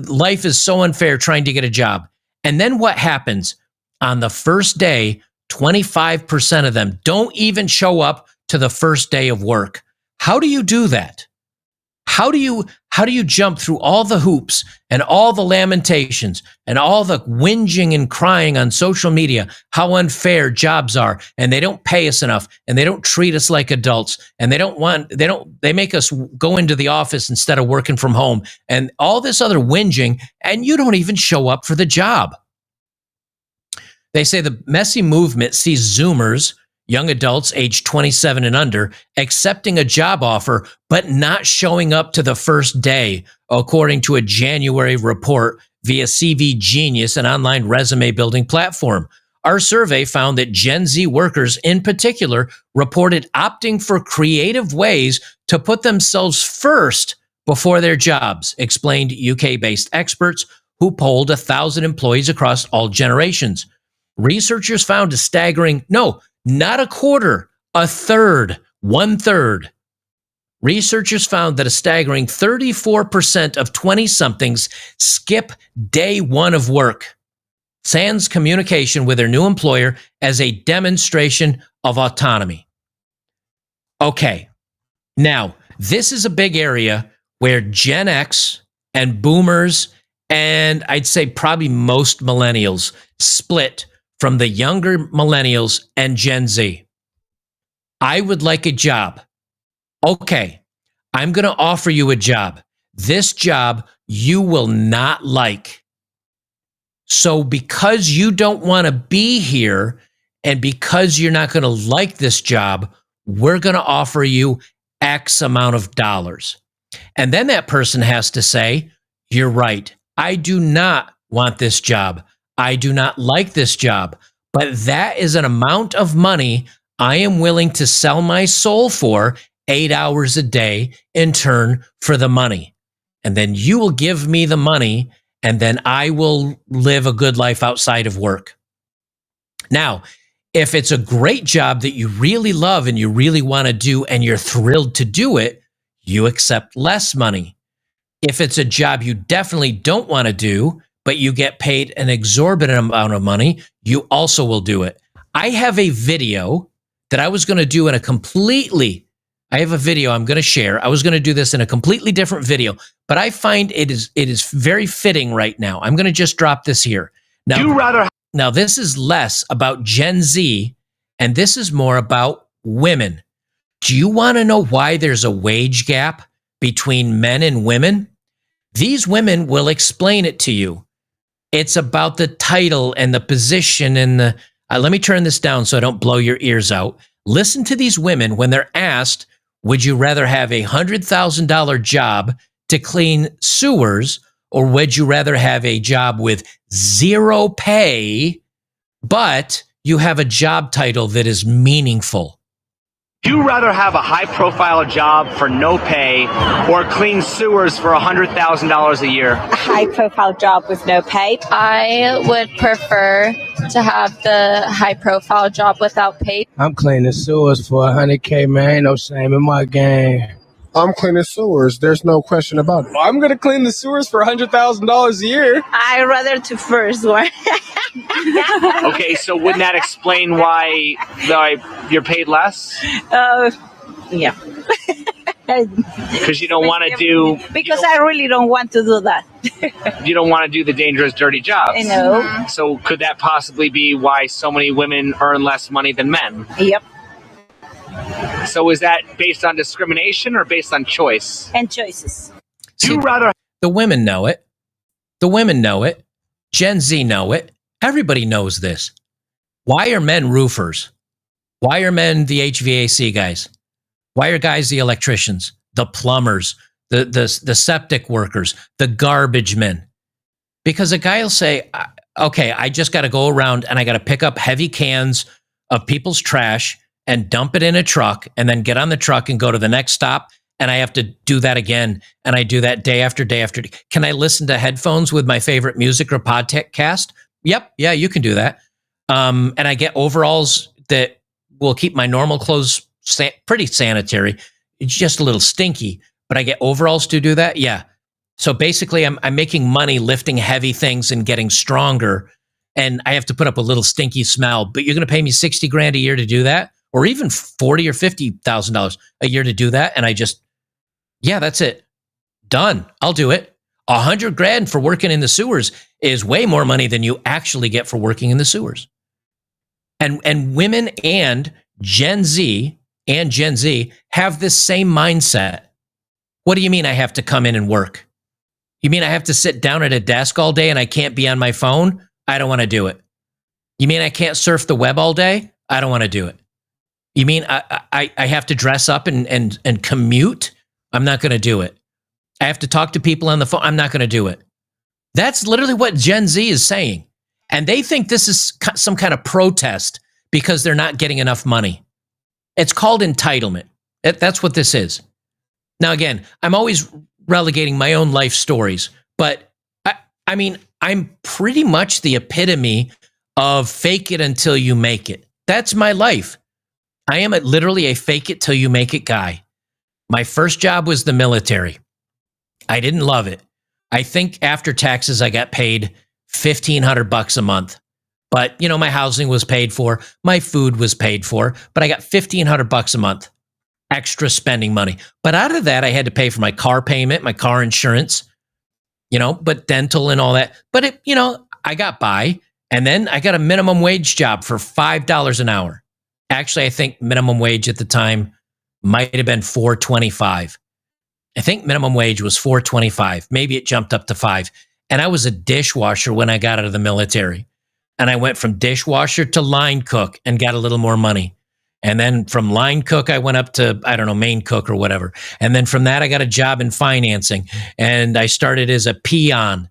A: Life is so unfair trying to get a job. And then what happens? On the first day, 25% of them don't even show up to the first day of work. How do you do that? How do you jump through all the hoops and all the lamentations and all the whinging and crying on social media how unfair jobs are, and they don't pay us enough, and they don't treat us like adults, and they make us go into the office instead of working from home, and all this other whinging, and you don't even show up for the job. They say the messy movement sees Zoomers, young adults aged 27 and under, accepting a job offer, but not showing up to the first day, according to a January report via CV Genius, an online resume building platform. Our survey found that Gen Z workers in particular reported opting for creative ways to put themselves first before their jobs, explained UK-based experts who polled 1,000 employees across all generations. Researchers found a staggering, not a quarter, a third, 1/3. Researchers found that a staggering 34% of 20-somethings skip day one of work, sans communication with their new employer as a demonstration of autonomy. Okay, now this is a big area where Gen X and boomers, and I'd say probably most millennials, split from the younger millennials and Gen Z. I would like a job. Okay, I'm going to offer you a job. This job you will not like. So because you don't want to be here and because you're not going to like this job, we're going to offer you X amount of dollars. And then that person has to say, you're right. I do not want this job. I do not like this job, but that is an amount of money I am willing to sell my soul for 8 hours a day in turn for the money. And then you will give me the money, and then I will live a good life outside of work. Now, if it's a great job that you really love and you really want to do and you're thrilled to do it, you accept less money. If it's a job you definitely don't want to do, but you get paid an exorbitant amount of money, you also will do it. I have a video that I was going to do in a completely, I have a video I'm going to share. I was going to do this in a completely different video, but I find it is very fitting right now. I'm going to just drop this here. Now this is less about Gen Z, and this is more about women. Do you want to know why there's a wage gap between men and women? These women will explain it to you. It's about the title and the position and the... let me turn this down so I don't blow your ears out. Listen to these women when they're asked, would you rather have a $100,000 job to clean sewers, or would you rather have a job with zero pay, but you have a job title that is meaningful?
F: You rather have a high-profile job for no pay or clean sewers for $100,000 a year?
G: A high-profile job with no pay.
H: I would prefer to have the high-profile job without pay.
I: I'm cleaning sewers for $100K, man. Ain't no shame in my game.
J: I'm cleaning sewers. There's no question about it.
K: I'm going to clean the sewers for $100,000 a year.
G: I rather the first one.
F: Okay, so wouldn't that explain why you're paid less?
G: Yeah.
F: Because you don't want to do...
G: Because I really don't want to do that.
F: You don't want to do the dangerous, dirty jobs.
G: I know.
F: So could that possibly be why so many women earn less money than men?
G: Yep.
F: So is that based on discrimination or based on choice?
G: And choices.
A: See, the women know it. The women know it. Gen Z know it. Everybody knows this. Why are men roofers? Why are men the HVAC guys? Why are guys the electricians, the plumbers, the septic workers, the garbage men? Because a guy will say, okay, I just got to go around and I got to pick up heavy cans of people's trash and dump it in a truck and then get on the truck and go to the next stop. And I have to do that again. And I do that day after day after day. Can I listen to headphones with my favorite music or podcast? Yep. Yeah, you can do that. And I get overalls that will keep my normal clothes pretty sanitary. It's just a little stinky, but I get overalls to do that. Yeah. So basically I'm making money lifting heavy things and getting stronger. And I have to put up a little stinky smell, but you're going to pay me 60 grand a year to do that? Or even $40,000 or $50,000 a year to do that. And I just, yeah, that's it. Done. I'll do it. 100 grand for working in the sewers is way more money than you actually get for working in the sewers. And women and Gen Z have this same mindset. What do you mean I have to come in and work? You mean I have to sit down at a desk all day and I can't be on my phone? I don't want to do it. You mean I can't surf the web all day? I don't want to do it. You mean I have to dress up and commute? I'm not going to do it. I have to talk to people on the phone? I'm not going to do it. That's literally what Gen Z is saying. And they think this is some kind of protest because they're not getting enough money. It's called entitlement. That's what this is. Now, again, I'm always relegating my own life stories, but I mean, I'm pretty much the epitome of fake it until you make it. That's my life. I am literally a fake it till you make it guy. My first job was the military. I didn't love it. I think after taxes, I got paid $1,500 a month. But, you know, my housing was paid for. My food was paid for. But I got $1,500 a month extra spending money. But out of that, I had to pay for my car payment, my car insurance, you know, but dental and all that. But, it, you know, I got by. And then I got a minimum wage job for $5 an hour. Actually, I think minimum wage at the time might have been $4.25. I think minimum wage was $4.25. Maybe it jumped up to $5. And I was a dishwasher when I got out of the military. And I went from dishwasher to line cook and got a little more money. And then from line cook, I went up to, I don't know, main cook or whatever. And then from that, I got a job in financing. And I started as a peon,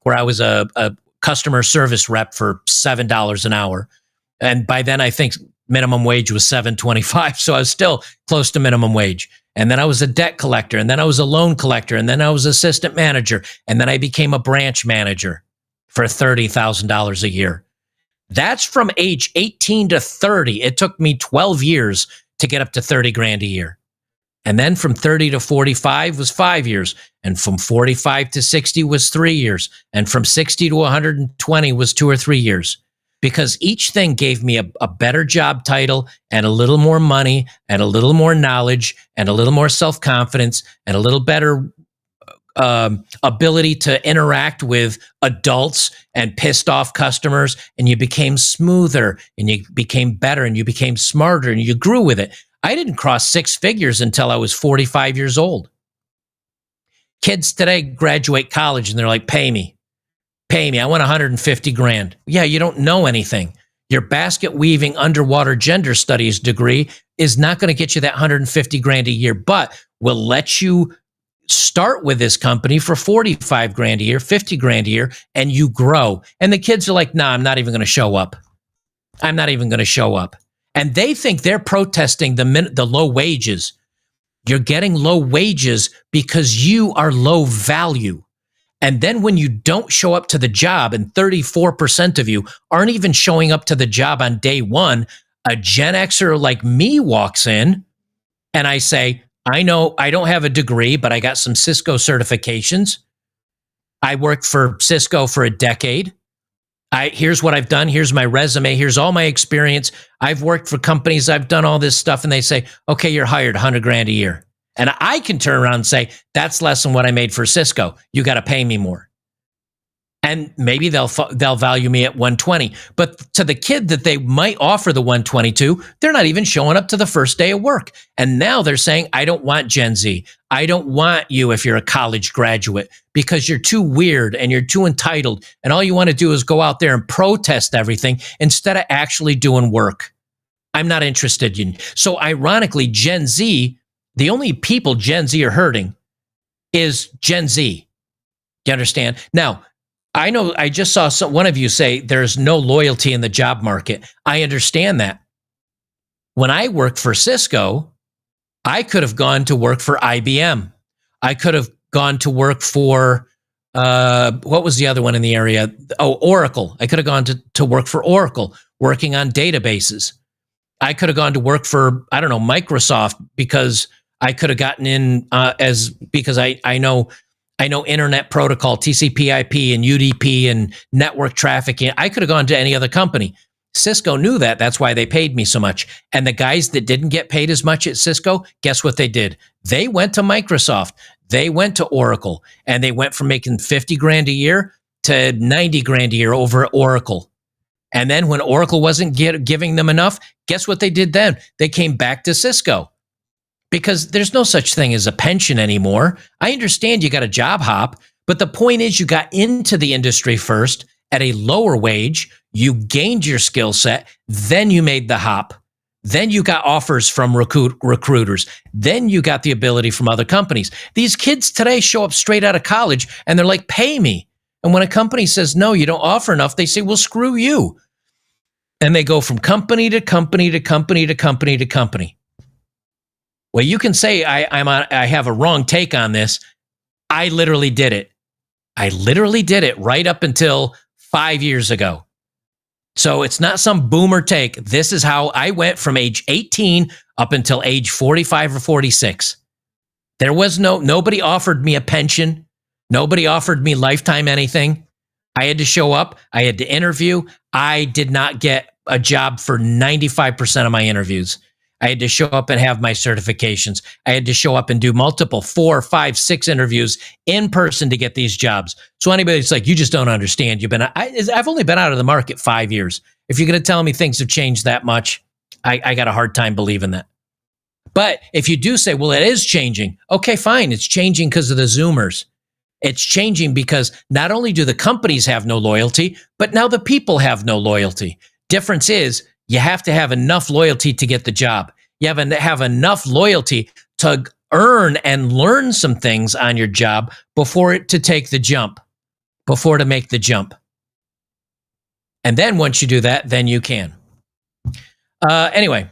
A: where I was a customer service rep for $7 an hour. And by then, I think minimum wage was $7.25. So I was still close to minimum wage. And then I was a debt collector. And then I was a loan collector. And then I was assistant manager. And then I became a branch manager for $30,000 a year. That's from age 18 to 30. It took me 12 years to get up to 30 grand a year. And then from 30 to 45 was 5 years. And from 45 to 60 was 3 years. And from 60 to 120 was 2 or 3 years. Because each thing gave me a better job title and a little more money and a little more knowledge and a little more self-confidence and a little better ability to interact with adults and pissed off customers. And you became smoother and you became better and you became smarter and you grew with it. I didn't cross 6 figures until I was 45 years old. Kids today graduate college and they're like, pay me. I want 150 grand. Yeah, you don't know anything. Your basket weaving underwater gender studies degree is not going to get you that 150 grand a year, but will let you start with this company for 45 grand a year, 50 grand a year, and you grow. And the kids are like, nah, I'm not even going to show up. I'm not even going to show up. And they think they're protesting the low wages. You're getting low wages because you are low value. And then when you don't show up to the job, and 34% of you aren't even showing up to the job on day one, a Gen Xer like me walks in and I say, I know I don't have a degree, but I got some Cisco certifications. I worked for Cisco for a decade. Here's what I've done. Here's my resume. Here's all my experience. I've worked for companies. I've done all this stuff. And they say, okay, you're hired 100 grand a year. And I can turn around and say, that's less than what I made for Cisco. You got to pay me more. And maybe they'll value me at 120. But to the kid that they might offer the 122, they're not even showing up to the first day of work. And now they're saying, I don't want Gen Z. I don't want you if you're a college graduate because you're too weird and you're too entitled. And all you want to do is go out there and protest everything instead of actually doing work. I'm not interested in. So ironically, Gen Z, the only people Gen Z are hurting is Gen Z. You understand? Now, I know I just saw one of you say there's no loyalty in the job market. I understand that. When I worked for Cisco, I could have gone to work for IBM. I could have gone to work for, what was the other one in the area? Oh, Oracle. I could have gone to work for Oracle, working on databases. I could have gone to work for, I don't know, Microsoft because I could have gotten in because I know internet protocol, TCP/IP and UDP and network trafficking. I could have gone to any other company. Cisco knew that. That's why they paid me so much. And the guys that didn't get paid as much at Cisco, guess what they did? They went to Microsoft. They went to Oracle. And they went from making 50 grand a year to 90 grand a year over at Oracle. And then when Oracle wasn't giving them enough, guess what they did then? They came back to Cisco. Because there's no such thing as a pension anymore. I understand you got a job hop, but the point is you got into the industry first at a lower wage, you gained your skill set, then you made the hop. Then you got offers from recruiters. Then you got the ability from other companies. These kids today show up straight out of college and they're like, pay me. And when a company says, no, you don't offer enough, they say, well, screw you. And they go from company to company to company to company to company. Well, you can say I have a wrong take on this. I literally did it. I literally did it right up until 5 years ago. So it's not some boomer take. This is how I went from age 18 up until age 45 or 46. There was nobody offered me a pension. Nobody offered me lifetime anything. I had to show up. I had to interview. I did not get a job for 95% of my interviews. I had to show up and have my certifications. I had to show up and do multiple 4, 5, 6 interviews in person to get these jobs. So anybody's like, you just don't understand. I've only been out of the market 5 years. If you're going to tell me things have changed that much, I got a hard time believing that. But if you do say, well, it is changing. Okay, fine. It's changing because of the Zoomers. It's changing because not only do the companies have no loyalty, but now the people have no loyalty. Difference is, you have to have enough loyalty to get the job. You have to have enough loyalty to earn and learn some things on your job before to take the jump, before to make the jump. And then once you do that, then you can. Anyway,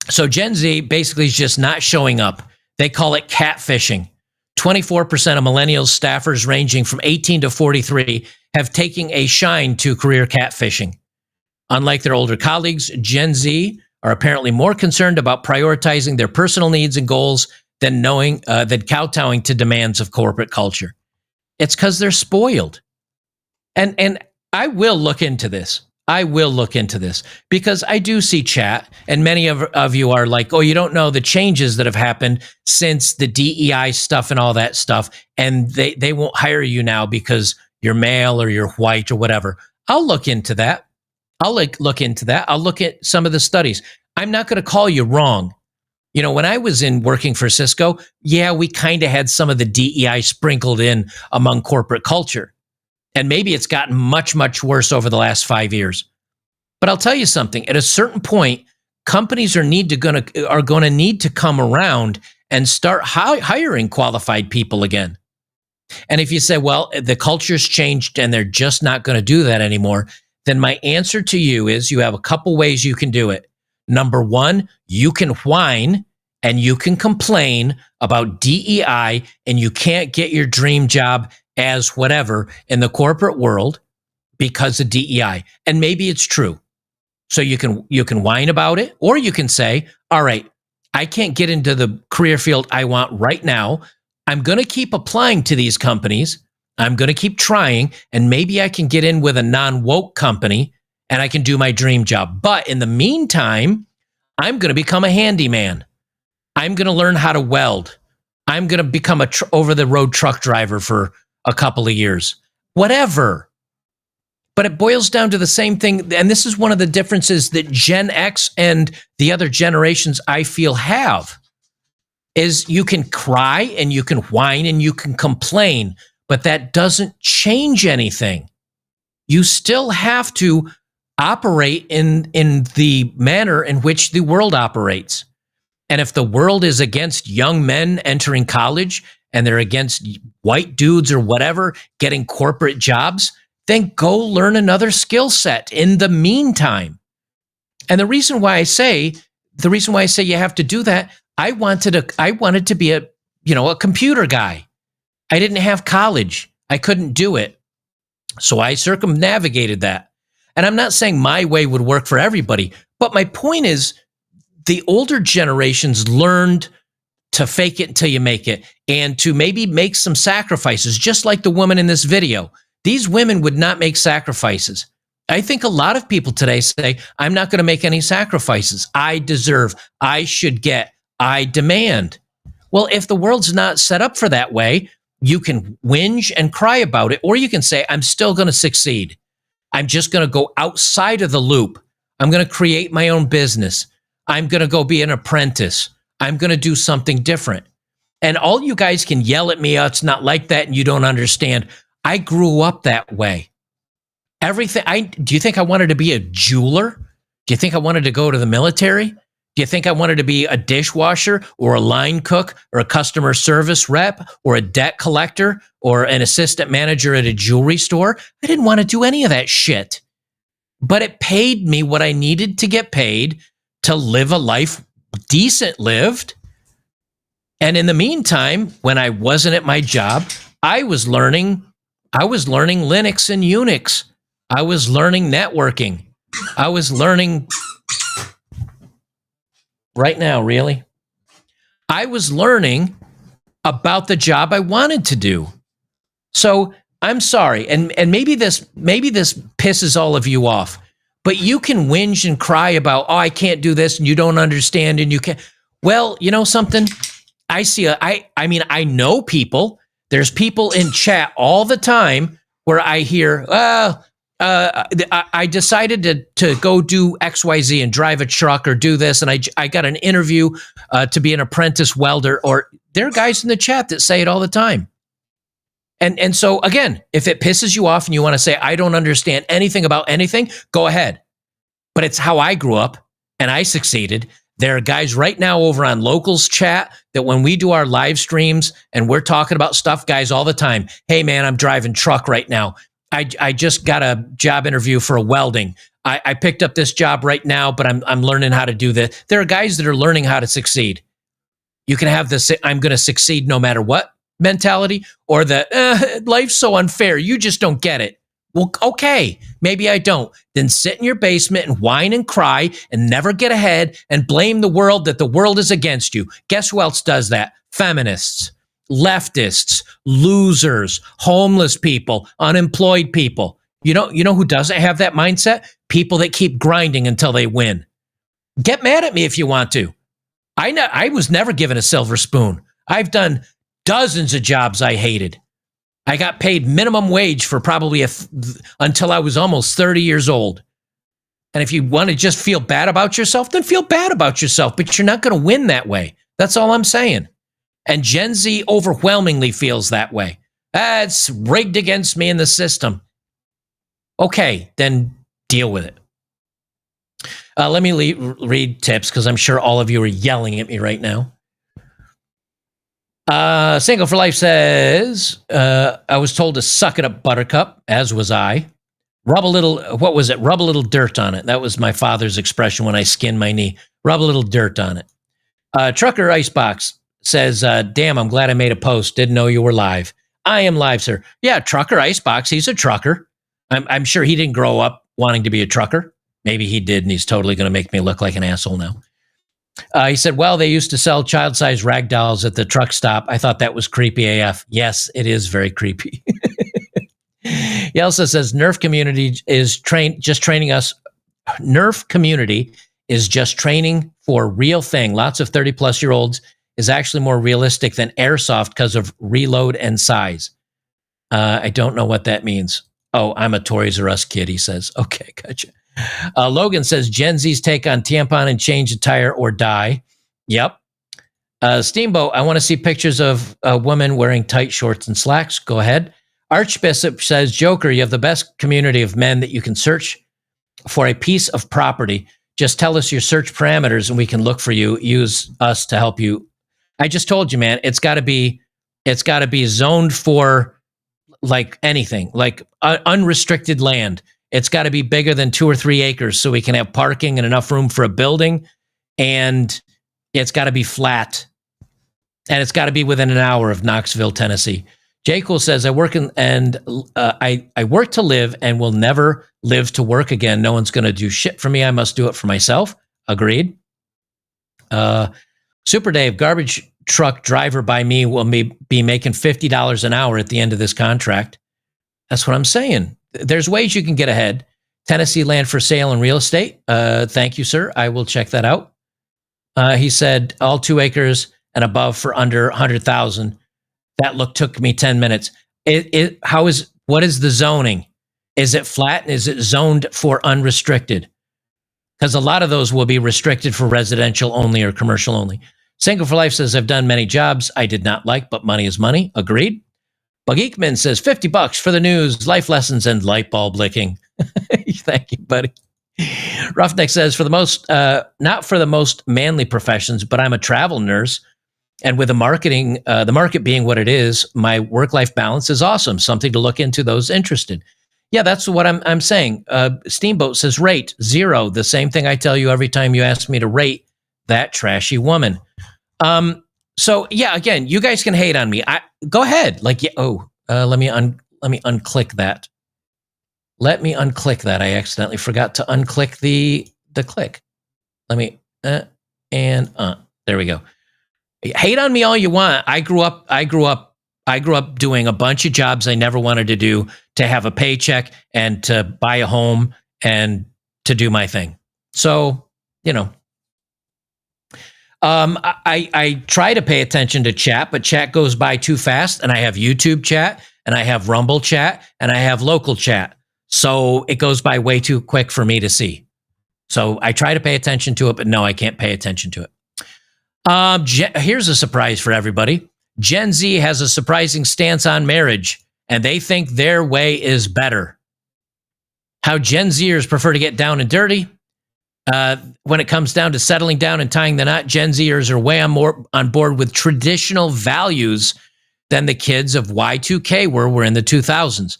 A: so Gen Z basically is just not showing up. They call it catfishing. 24% of millennials staffers ranging from 18 to 43 have taken a shine to career catfishing. Unlike their older colleagues, Gen Z are apparently more concerned about prioritizing their personal needs and goals than kowtowing to demands of corporate culture. It's because they're spoiled. And I will look into this. I will look into this because I do see chat, and many of you are like, oh, you don't know the changes that have happened since the DEI stuff and all that stuff, and they won't hire you now because you're male or you're white or whatever. I'll look into that. I'll look into that. I'll look at some of the studies. I'm not going to call you wrong. You know, when I was working for Cisco, yeah, we kind of had some of the DEI sprinkled in among corporate culture. And maybe it's gotten much, much worse over the last 5 years. But I'll tell you something. At a certain point, companies are going to need to come around and start hiring qualified people again. And if you say, well, the culture's changed and they're just not going to do that anymore, then my answer to you is you have a couple ways you can do it. Number one, you can whine and you can complain about DEI and you can't get your dream job as whatever in the corporate world because of DEI. And maybe it's true. So you can whine about it, or you can say, all right, I can't get into the career field I want right now. I'm going to keep applying to these companies. I'm going to keep trying, and maybe I can get in with a non-woke company and I can do my dream job. But in the meantime, I'm going to become a handyman. I'm going to learn how to weld. I'm going to become a over-the-road truck driver for a couple of years, whatever. But it boils down to the same thing. And this is one of the differences that Gen X and the other generations I feel have, is you can cry and you can whine and you can complain, but that doesn't change anything. You still have to operate in the manner in which the world operates. And if the world is against young men entering college and they're against white dudes or whatever getting corporate jobs, then go learn another skill set in the meantime. And the reason why I say you have to do that, I wanted to be a computer guy. I didn't have college. I couldn't do it. So I circumnavigated that. And I'm not saying my way would work for everybody, but my point is the older generations learned to fake it until you make it and to maybe make some sacrifices, just like the woman in this video. These women would not make sacrifices. I think a lot of people today say, I'm not going to make any sacrifices. I deserve, I should get, I demand. Well, if the world's not set up for that way, you can whinge and cry about it, or you can say, I'm still going to succeed. I'm just going to go outside of the loop. I'm going to create my own business. I'm going to go be an apprentice. I'm going to do something different. And all you guys can yell at me, oh, it's not like that and you don't understand. I grew up that way. Do you think I wanted to be a jeweler? Do you think I wanted to go to the military? Do you think I wanted to be a dishwasher or a line cook or a customer service rep or a debt collector or an assistant manager at a jewelry store? I didn't want to do any of that shit. But it paid me what I needed to get paid to live a life decent lived. And in the meantime, when I wasn't at my job, I was learning Linux and Unix. I was learning networking. I was learning right now, really. I was learning about the job I wanted to do. So I'm sorry. And maybe this pisses all of you off, but you can whinge and cry about, oh, I can't do this and you don't understand and you can't. Well, you know something? I know people. There's people in chat all the time where I hear, I decided to go do XYZ and drive a truck or do this. And I got an interview to be an apprentice welder, or there are guys in the chat that say it all the time. And so again, if it pisses you off and you want to say, I don't understand anything about anything, go ahead. But it's how I grew up and I succeeded. There are guys right now over on Locals chat that when we do our live streams and we're talking about stuff, guys, all the time, hey man, I'm driving truck right now. I just got a job interview for a welding. I picked up this job right now, but I'm learning how to do this. There are guys that are learning how to succeed. You can have this, I'm going to succeed no matter what mentality, or the life's so unfair, you just don't get it. Well, okay, maybe I don't. Then sit in your basement and whine and cry and never get ahead and blame the world that the world is against you. Guess who else does that? Feminists, leftists, losers, homeless people, unemployed people. You know who doesn't have that mindset? People that keep grinding until they win. Get mad at me if you want to. I was never given a silver spoon. I've done dozens of jobs I hated. I got paid minimum wage for probably until I was almost 30 years old. And if you want to just feel bad about yourself, then feel bad about yourself. But you're not going to win that way. That's all I'm saying. And Gen Z overwhelmingly feels that way. It's rigged against me in the system. Okay, then deal with it. Let me read tips because I'm sure all of you are yelling at me right now. Single for Life says, I was told to suck it up, Buttercup, as was I. Rub a little, what was it? Rub a little dirt on it. That was my father's expression when I skinned my knee. Rub a little dirt on it. Trucker Icebox says, damn, I'm glad I made a post. Didn't know you were live. I am live, sir. Yeah, Trucker Icebox, he's a trucker. I'm sure he didn't grow up wanting to be a trucker. Maybe he did, and he's totally going to make me look like an asshole now. He said, well, they used to sell child-sized rag dolls at the truck stop. I thought that was creepy AF. Yes, it is very creepy. He also says, Nerf community is just training us. Nerf community is just training for a real thing. Lots of 30-plus-year-olds is actually more realistic than airsoft because of reload and size. I don't know what that means. Oh, I'm a Toys R Us kid, he says. Okay, gotcha. Logan says, Gen Z's take on tampon and change a tire or die. Yep. Steamboat, I want to see pictures of a woman wearing tight shorts and slacks. Go ahead. Archbishop says, Joker, you have the best community of men that you can search for a piece of property. Just tell us your search parameters and we can look for you. Use us to help you. I just told you, man, it's got to be zoned for like anything, like unrestricted land. It's got to be bigger than 2 or 3 acres so we can have parking and enough room for a building. And it's got to be flat. And it's got to be within an hour of Knoxville, Tennessee. J. Cool says, I work I work to live and will never live to work again. No one's going to do shit for me. I must do it for myself. Agreed. Super Dave, garbage truck driver by me will be making $50 an hour at the end of this contract. That's what I'm saying. There's ways you can get ahead. Tennessee land for sale and real estate. Thank you, sir. I will check that out. He said all 2 acres and above for under 100,000. That took me 10 minutes. What is the zoning? Is it flat? Is it zoned for unrestricted? Because a lot of those will be restricted for residential only or commercial only. Single for Life says, I've done many jobs I did not like, but money is money. Agreed. Buggeekman says, $50 for the news, life lessons, and light bulb licking. Thank you, buddy. Roughneck says, not for the most manly professions, but I'm a travel nurse. And with the market being what it is, my work-life balance is awesome. Something to look into those interested. Yeah, that's what I'm saying. Steamboat says, rate 0. The same thing I tell you every time you ask me to rate that trashy woman. So yeah, again, you guys can hate on me. Go ahead. Let me unclick that. Let me unclick that. I accidentally forgot to unclick the click. Let me there we go. Hate on me all you want. I grew up doing a bunch of jobs I never wanted to do to have a paycheck and to buy a home and to do my thing. So, I try to pay attention to chat, but chat goes by too fast. And I have YouTube chat and I have Rumble chat and I have local chat. So it goes by way too quick for me to see. So I try to pay attention to it, but no, I can't pay attention to it. Here's a surprise for everybody. Gen Z has a surprising stance on marriage, and they think their way is better. How Gen Zers prefer to get down and dirty. When it comes down to settling down and tying the knot, Gen Zers are way on board with traditional values than the kids of Y2K were in the 2000s.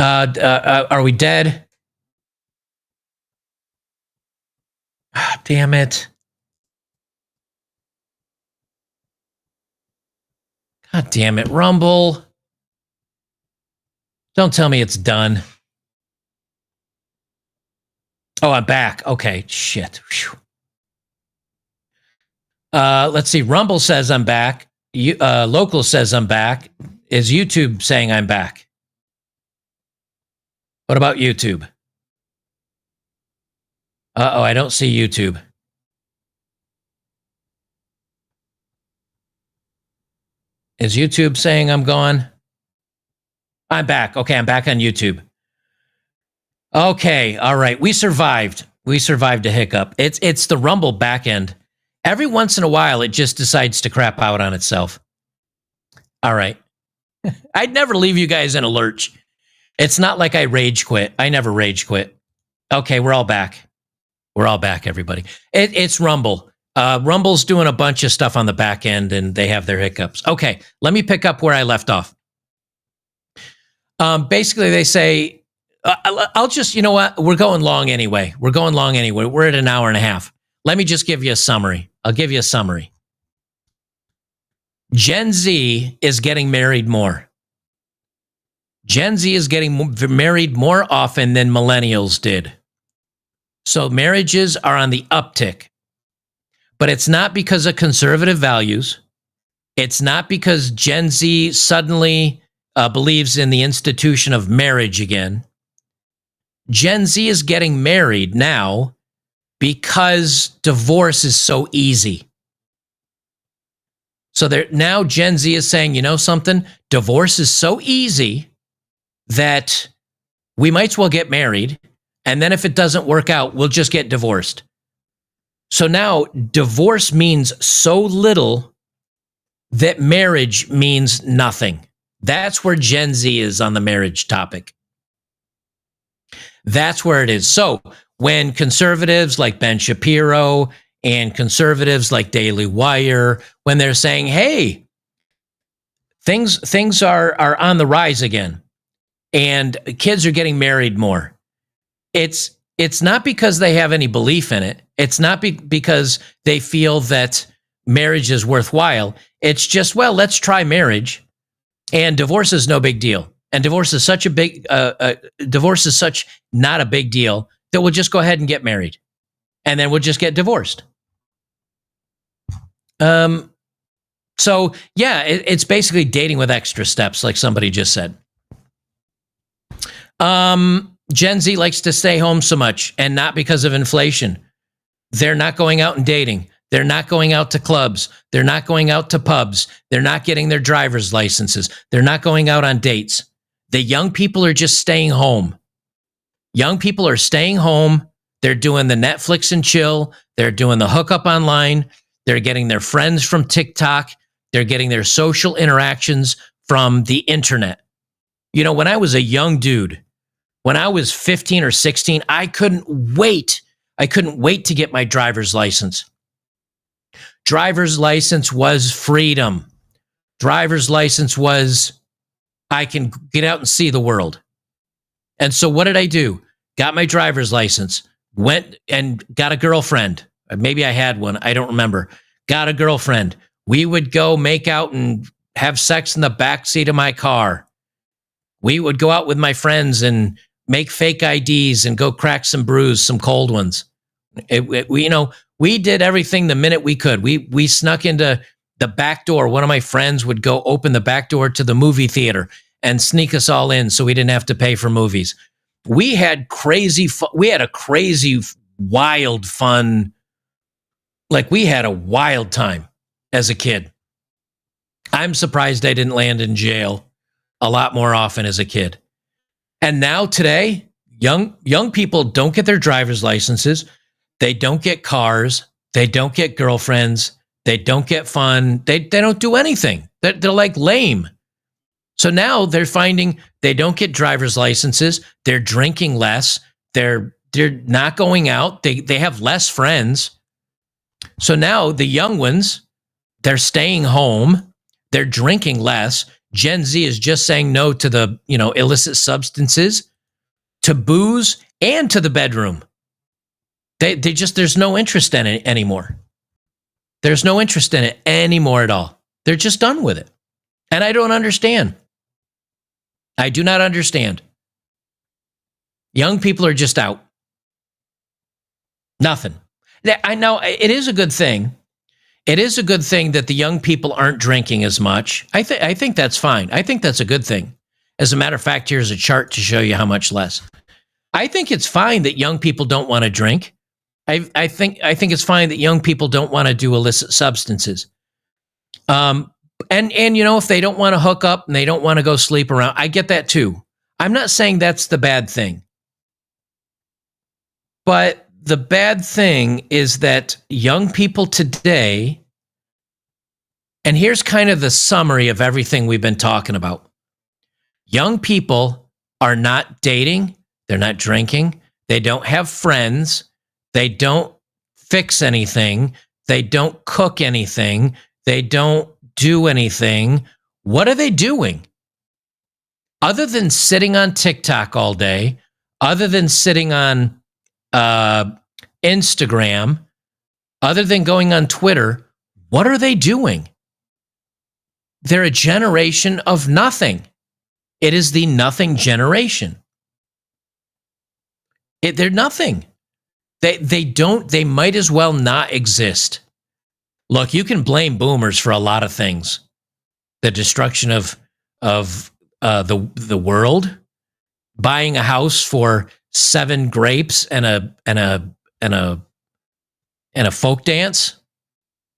A: Are we dead? Ah, damn it. God damn it, Rumble. Don't tell me it's done. Oh, I'm back. Okay, shit. Let's see. Rumble says I'm back. Local says I'm back. Is YouTube saying I'm back? What about YouTube? Uh-oh, I don't see YouTube. Is YouTube saying I'm gone? I'm back. Okay, I'm back on YouTube. Okay, all right. We survived. We survived a hiccup. It's the Rumble back end. Every once in a while, it just decides to crap out on itself. All right. I'd never leave you guys in a lurch. It's not like I rage quit. I never rage quit. Okay, we're all back. We're all back, everybody. It's Rumble. Rumble's doing a bunch of stuff on the back end, and they have their hiccups. Okay, let me pick up where I left off. Basically, they say, I'll just, you know what? We're going long anyway. We're at an hour and a half. Let me just give you a summary. I'll give you a summary. Gen Z is getting married more. Gen Z is getting married more often than millennials did. So marriages are on the uptick. But it's not because of conservative values. It's not because Gen Z suddenly believes in the institution of marriage again. Gen Z is getting married now because divorce is so easy. So now Gen Z is saying, you know something? Divorce is so easy that we might as well get married. And then if it doesn't work out, we'll just get divorced. So now divorce means so little that marriage means nothing. That's where Gen Z is on the marriage topic. That's where it is. So when conservatives like Ben Shapiro and conservatives like Daily Wire, when they're saying, hey, things are on the rise again and kids are getting married more, it's not because they have any belief in it. It's not because they feel that marriage is worthwhile. It's just, well, let's try marriage, and divorce is no big deal. And divorce is such not a big deal that we'll just go ahead and get married, and then we'll just get divorced. So yeah, it's basically dating with extra steps, like somebody just said. Gen Z likes to stay home so much, and not because of inflation. They're not going out and dating. They're not going out to clubs. They're not going out to pubs. They're not getting their driver's licenses. They're not going out on dates. The young people are just staying home. Young people are staying home. They're doing the Netflix and chill. They're doing the hookup online. They're getting their friends from TikTok. They're getting their social interactions from the internet. You know, when I was a young dude, when I was 15 or 16, I couldn't wait. I couldn't wait to get my driver's license. Driver's license was freedom. Driver's license was, I can get out and see the world. And so what did I do? Got my driver's license, went and got a girlfriend. Maybe I had one. I don't remember. Got a girlfriend. We would go make out and have sex in the backseat of my car. We would go out with my friends and make fake IDs and go crack some brews, some cold ones. We did everything the minute we could. We snuck into the back door. One of my friends would go open the back door to the movie theater and sneak us all in so we didn't have to pay for movies. We had a crazy, wild fun. Like, we had a wild time as a kid. I'm surprised I didn't land in jail a lot more often as a kid. And now today, young people don't get their driver's licenses. They don't get cars. They don't get girlfriends. They don't get fun. They don't do anything. They're like lame. So now they're finding they don't get driver's licenses. They're drinking less. They're not going out. They have less friends. So now the young ones, they're staying home. They're drinking less. Gen Z is just saying no to the, illicit substances, to booze, and to the bedroom. There's no interest in it anymore. There's no interest in it anymore at all. They're just done with it. And I don't understand. I do not understand. Young people are just out. Nothing. I know it is a good thing. It is a good thing that the young people aren't drinking as much. I think that's fine. I think that's a good thing. As a matter of fact, here's a chart to show you how much less. I think it's fine that young people don't want to drink. I think it's fine that young people don't want to do illicit substances. And if they don't want to hook up and they don't want to go sleep around, I get that too. I'm not saying that's the bad thing. But the bad thing is that young people today, and here's kind of the summary of everything we've been talking about. Young people are not dating, they're not drinking, they don't have friends, they don't fix anything, they don't cook anything, they don't do anything. What are they doing? Other than sitting on TikTok all day, other than sitting on Instagram, other than going on Twitter, what are they doing? They're a generation of nothing. It is the nothing generation. They're nothing. They might as well not exist. Look, you can blame boomers for a lot of things. The destruction of the world, buying a house for 7 grapes and a folk dance,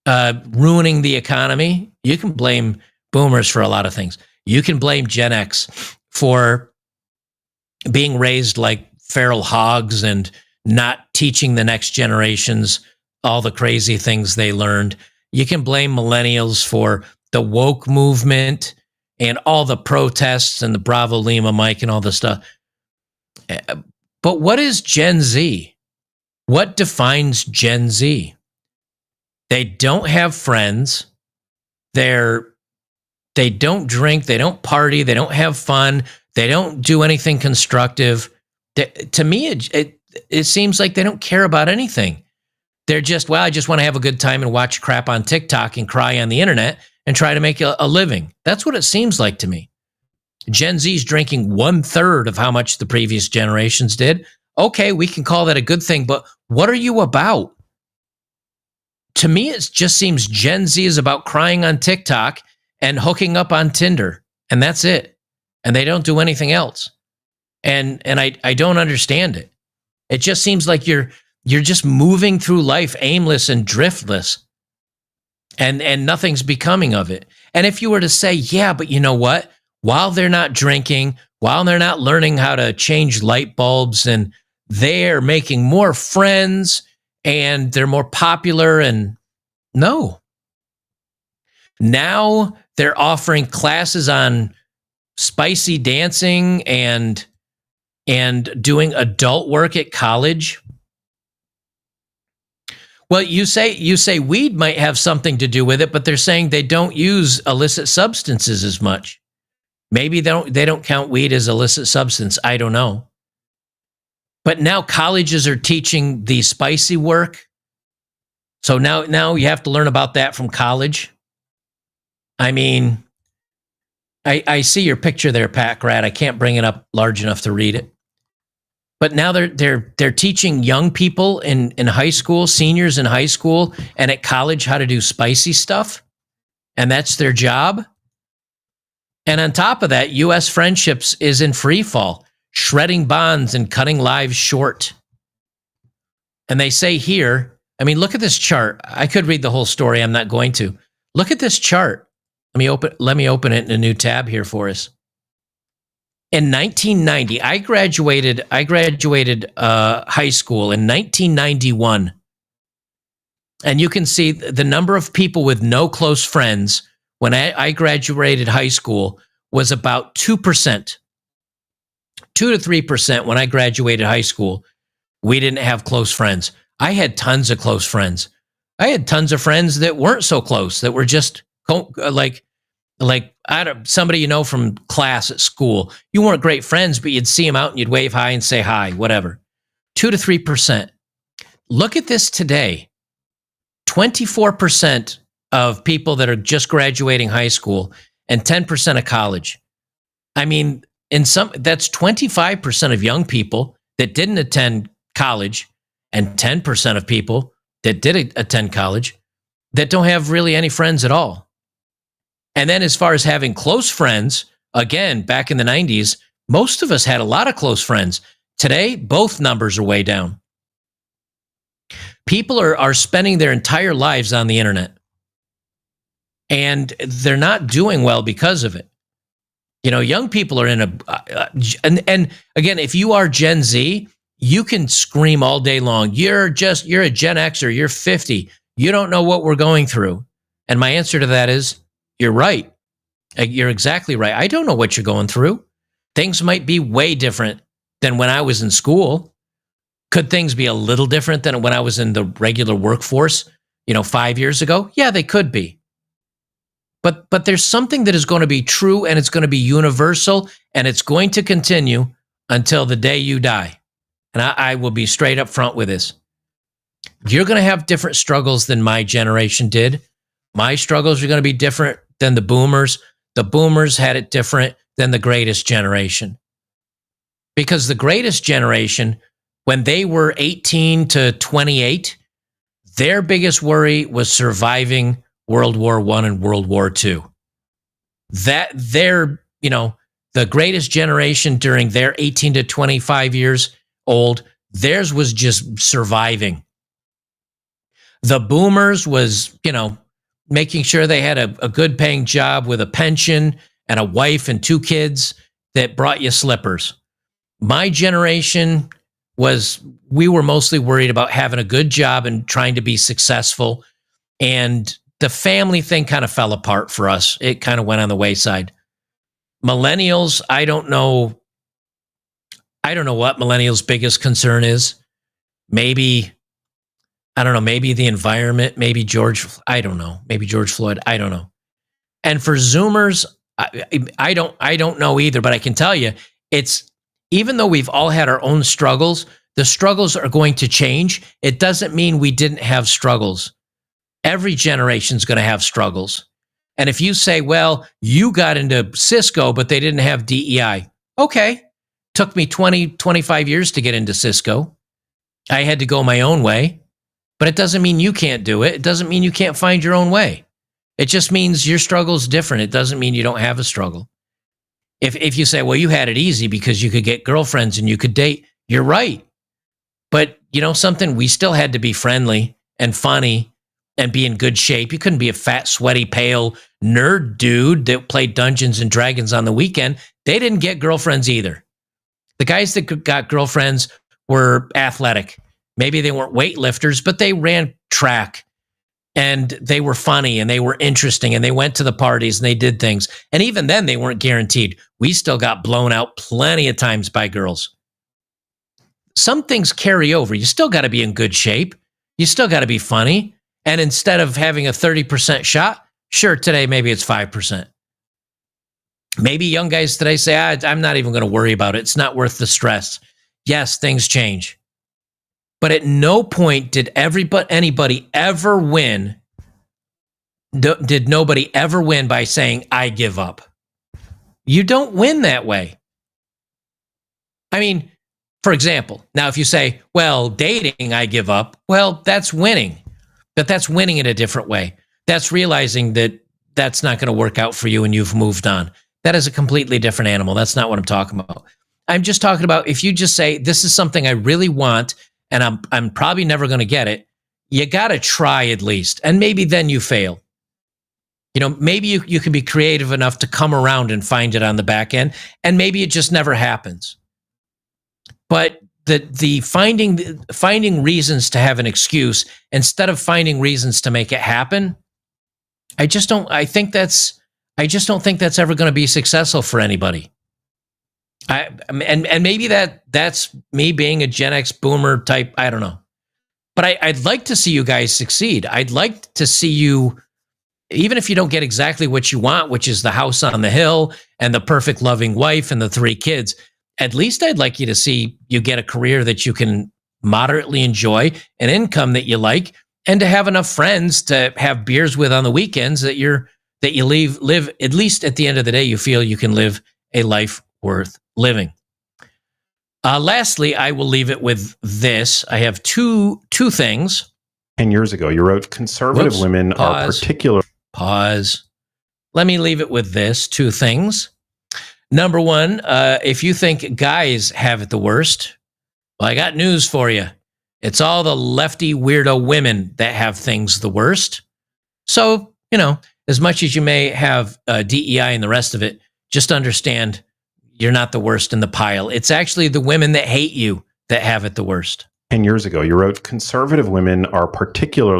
A: ruining the economy. You can blame boomers for a lot of things. You can blame Gen X for being raised like feral hogs and not teaching the next generations all the crazy things they learned. You can blame millennials for the woke movement and all the protests and the Bravo Lima Mike and all the stuff. But what is Gen Z? What defines Gen Z? They don't have friends. They don't drink. They don't party. They don't have fun. They don't do anything constructive. To me, it seems like they don't care about anything. They're just, I just want to have a good time and watch crap on TikTok and cry on the internet and try to make a living. That's what it seems like to me. Gen Z's drinking 1/3 of how much the previous generations did. Okay, we can call that a good thing, but what are you about? To me, it just seems Gen Z is about crying on TikTok and hooking up on Tinder, and that's it. And they don't do anything else. And I don't understand it. It just seems like you're just moving through life aimless and driftless, and nothing's becoming of it. And if you were to say, yeah, but you know what? While they're not drinking, while they're not learning how to change light bulbs, and they're making more friends and they're more popular, and no. Now they're offering classes on spicy dancing and doing adult work at college. Well, you say weed might have something to do with it, but they're saying they don't use illicit substances as much. Maybe they don't count weed as illicit substance. I don't know. But now colleges are teaching the spicy work. So now you have to learn about that from college. I mean, I see your picture there, Pat Grad. I can't bring it up large enough to read it. But now they're teaching young people in high school, seniors in high school and at college how to do spicy stuff. And that's their job. And on top of that, U.S. friendships is in free fall, shredding bonds and cutting lives short. And they say here, I mean, look at this chart. I could read the whole story. I'm not going to. Look at this chart. Let me open it in a new tab here for us. In 1990, I graduated high school in 1991. And you can see the number of people with no close friends when I graduated high school was about 2%. 2 to 3% when I graduated high school. We didn't have close friends. I had tons of close friends. I had tons of friends that weren't so close, that were just like somebody you know from class at school. You weren't great friends, but you'd see them out and you'd wave hi and say hi, whatever. 2 to 3%. Look at this today. 24% of people that are just graduating high school and 10% of college. I mean, that's 25% of young people that didn't attend college and 10% of people that did attend college that don't have really any friends at all. And then as far as having close friends, again, back in the 90s, most of us had a lot of close friends. Today, both numbers are way down. People are spending their entire lives on the internet. And they're not doing well because of it. You know, young people are in and again, if you are Gen Z, you can scream all day long. You're a Gen Xer, you're 50. You don't know what we're going through. And my answer to that is, you're right. You're exactly right. I don't know what you're going through. Things might be way different than when I was in school. Could things be a little different than when I was in the regular workforce, 5 years ago? Yeah, they could be. But there's something that is going to be true, and it's going to be universal, and it's going to continue until the day you die. And I will be straight up front with this. You're going to have different struggles than my generation did. My struggles are going to be different than the boomers. The boomers had it different than the greatest generation. Because the greatest generation, when they were 18 to 28, their biggest worry was surviving World War I and World War II. The greatest generation during their 18 to 25 years old, theirs was just surviving. The boomers was, making sure they had a good paying job with a pension and a wife and 2 kids that brought you slippers. My generation we were mostly worried about having a good job and trying to be successful. And the family thing kind of fell apart for us. It kind of went on the wayside. Millennials, I don't know what millennials' biggest concern is. Maybe the environment, maybe George Floyd, I don't know. And for Zoomers, I don't know either, but I can tell you, even though we've all had our own struggles, the struggles are going to change. It doesn't mean we didn't have struggles. Every generation's going to have struggles. And if you say, well, you got into Cisco, but they didn't have DEI. Okay. Took me 20, 25 years to get into Cisco. I had to go my own way. But it doesn't mean you can't do it. It doesn't mean you can't find your own way. It just means your struggle's different. It doesn't mean you don't have a struggle. If you say, well, you had it easy because you could get girlfriends and you could date, you're right. But something, we still had to be friendly and funny and be in good shape. You couldn't be a fat, sweaty, pale nerd dude that played Dungeons and Dragons on the weekend. They didn't get girlfriends either. The guys that got girlfriends were athletic. Maybe they weren't weightlifters, but they ran track and they were funny and they were interesting and they went to the parties and they did things. And even then they weren't guaranteed. We still got blown out plenty of times by girls. Some things carry over. You still got to be in good shape. You still got to be funny. And instead of having a 30% shot, sure, today maybe it's 5%. Maybe young guys today say, I'm not even going to worry about it. It's not worth the stress. Yes, things change. But at no point did anybody ever win. Did nobody ever win by saying, I give up? You don't win that way. I mean, for example, now if you say, well, dating, I give up. Well, that's winning. But that's winning in a different way. That's realizing that that's not going to work out for you and you've moved on. That is a completely different animal. That's not what I'm talking about. I'm just talking about if you just say, this is something I really want, and I'm probably never going to get it, you got to try at least. And maybe then you fail. Maybe you can be creative enough to come around and find it on the back end, and maybe it just never happens. But the finding reasons to have an excuse instead of finding reasons to make it happen, I just don't think that's ever going to be successful for anybody. And maybe that's me being a Gen X boomer type. I don't know, but I'd like to see you guys succeed. I'd like to see you even if you don't get exactly what you want, which is the house on the hill and the perfect loving wife and the 3 kids, at least I'd like you to see you get a career that you can moderately enjoy, an income that you like, and to have enough friends to have beers with on the weekends that you live, at least at the end of the day, you feel you can live a life worth living. Lastly, I will leave it with this. I have two things.
L: 10 years ago, you wrote, conservative women are particular.
A: Pause. Let me leave it with this. 2 things. Number 1, if you think guys have it the worst, well, I got news for you. It's all the lefty weirdo women that have things the worst. So, as much as you may have DEI and the rest of it, just understand you're not the worst in the pile. It's actually the women that hate you that have it the worst.
L: 10 years ago, you wrote, conservative women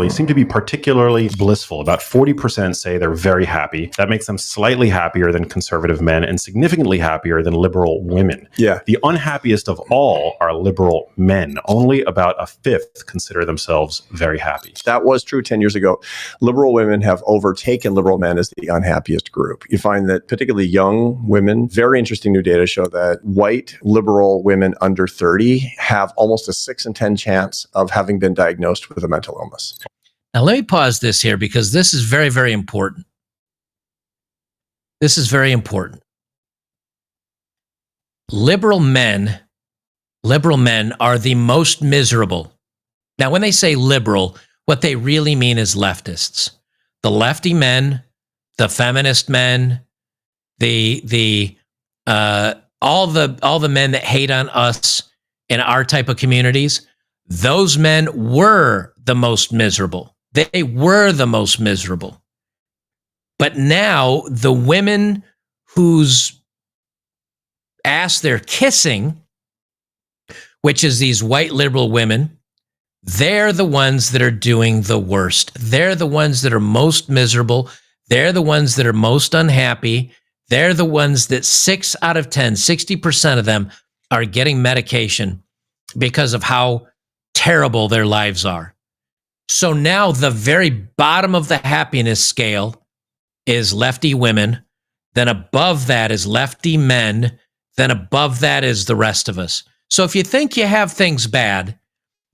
L: seem to be particularly blissful. About 40% say they're very happy. That makes them slightly happier than conservative men and significantly happier than liberal women.
M: Yeah.
L: The unhappiest of all are liberal men. Only about a fifth consider themselves very happy.
M: That was true 10 years ago. Liberal women have overtaken liberal men as the unhappiest group. You find that particularly young women, very interesting new data show that white liberal women under 30 have almost a 6 in 10 chance of having been diagnosed with a mental illness.
A: Now, let me pause this here because this is very, very important. This is very important. Liberal men are the most miserable. Now, when they say liberal, what they really mean is leftists. The lefty men, the feminist men, all the men that hate on us in our type of communities, those men were the most miserable. They were the most miserable. But now the women whose ass they're kissing, which is these white liberal women, they're the ones that are doing the worst. They're the ones that are most miserable. They're the ones that are most unhappy. They're the ones that 6 out of 10, 60% of them are getting medication because of how terrible their lives are. So now the very bottom of the happiness scale is lefty women. Then above that is lefty men. Then above that is the rest of us. So if you think you have things bad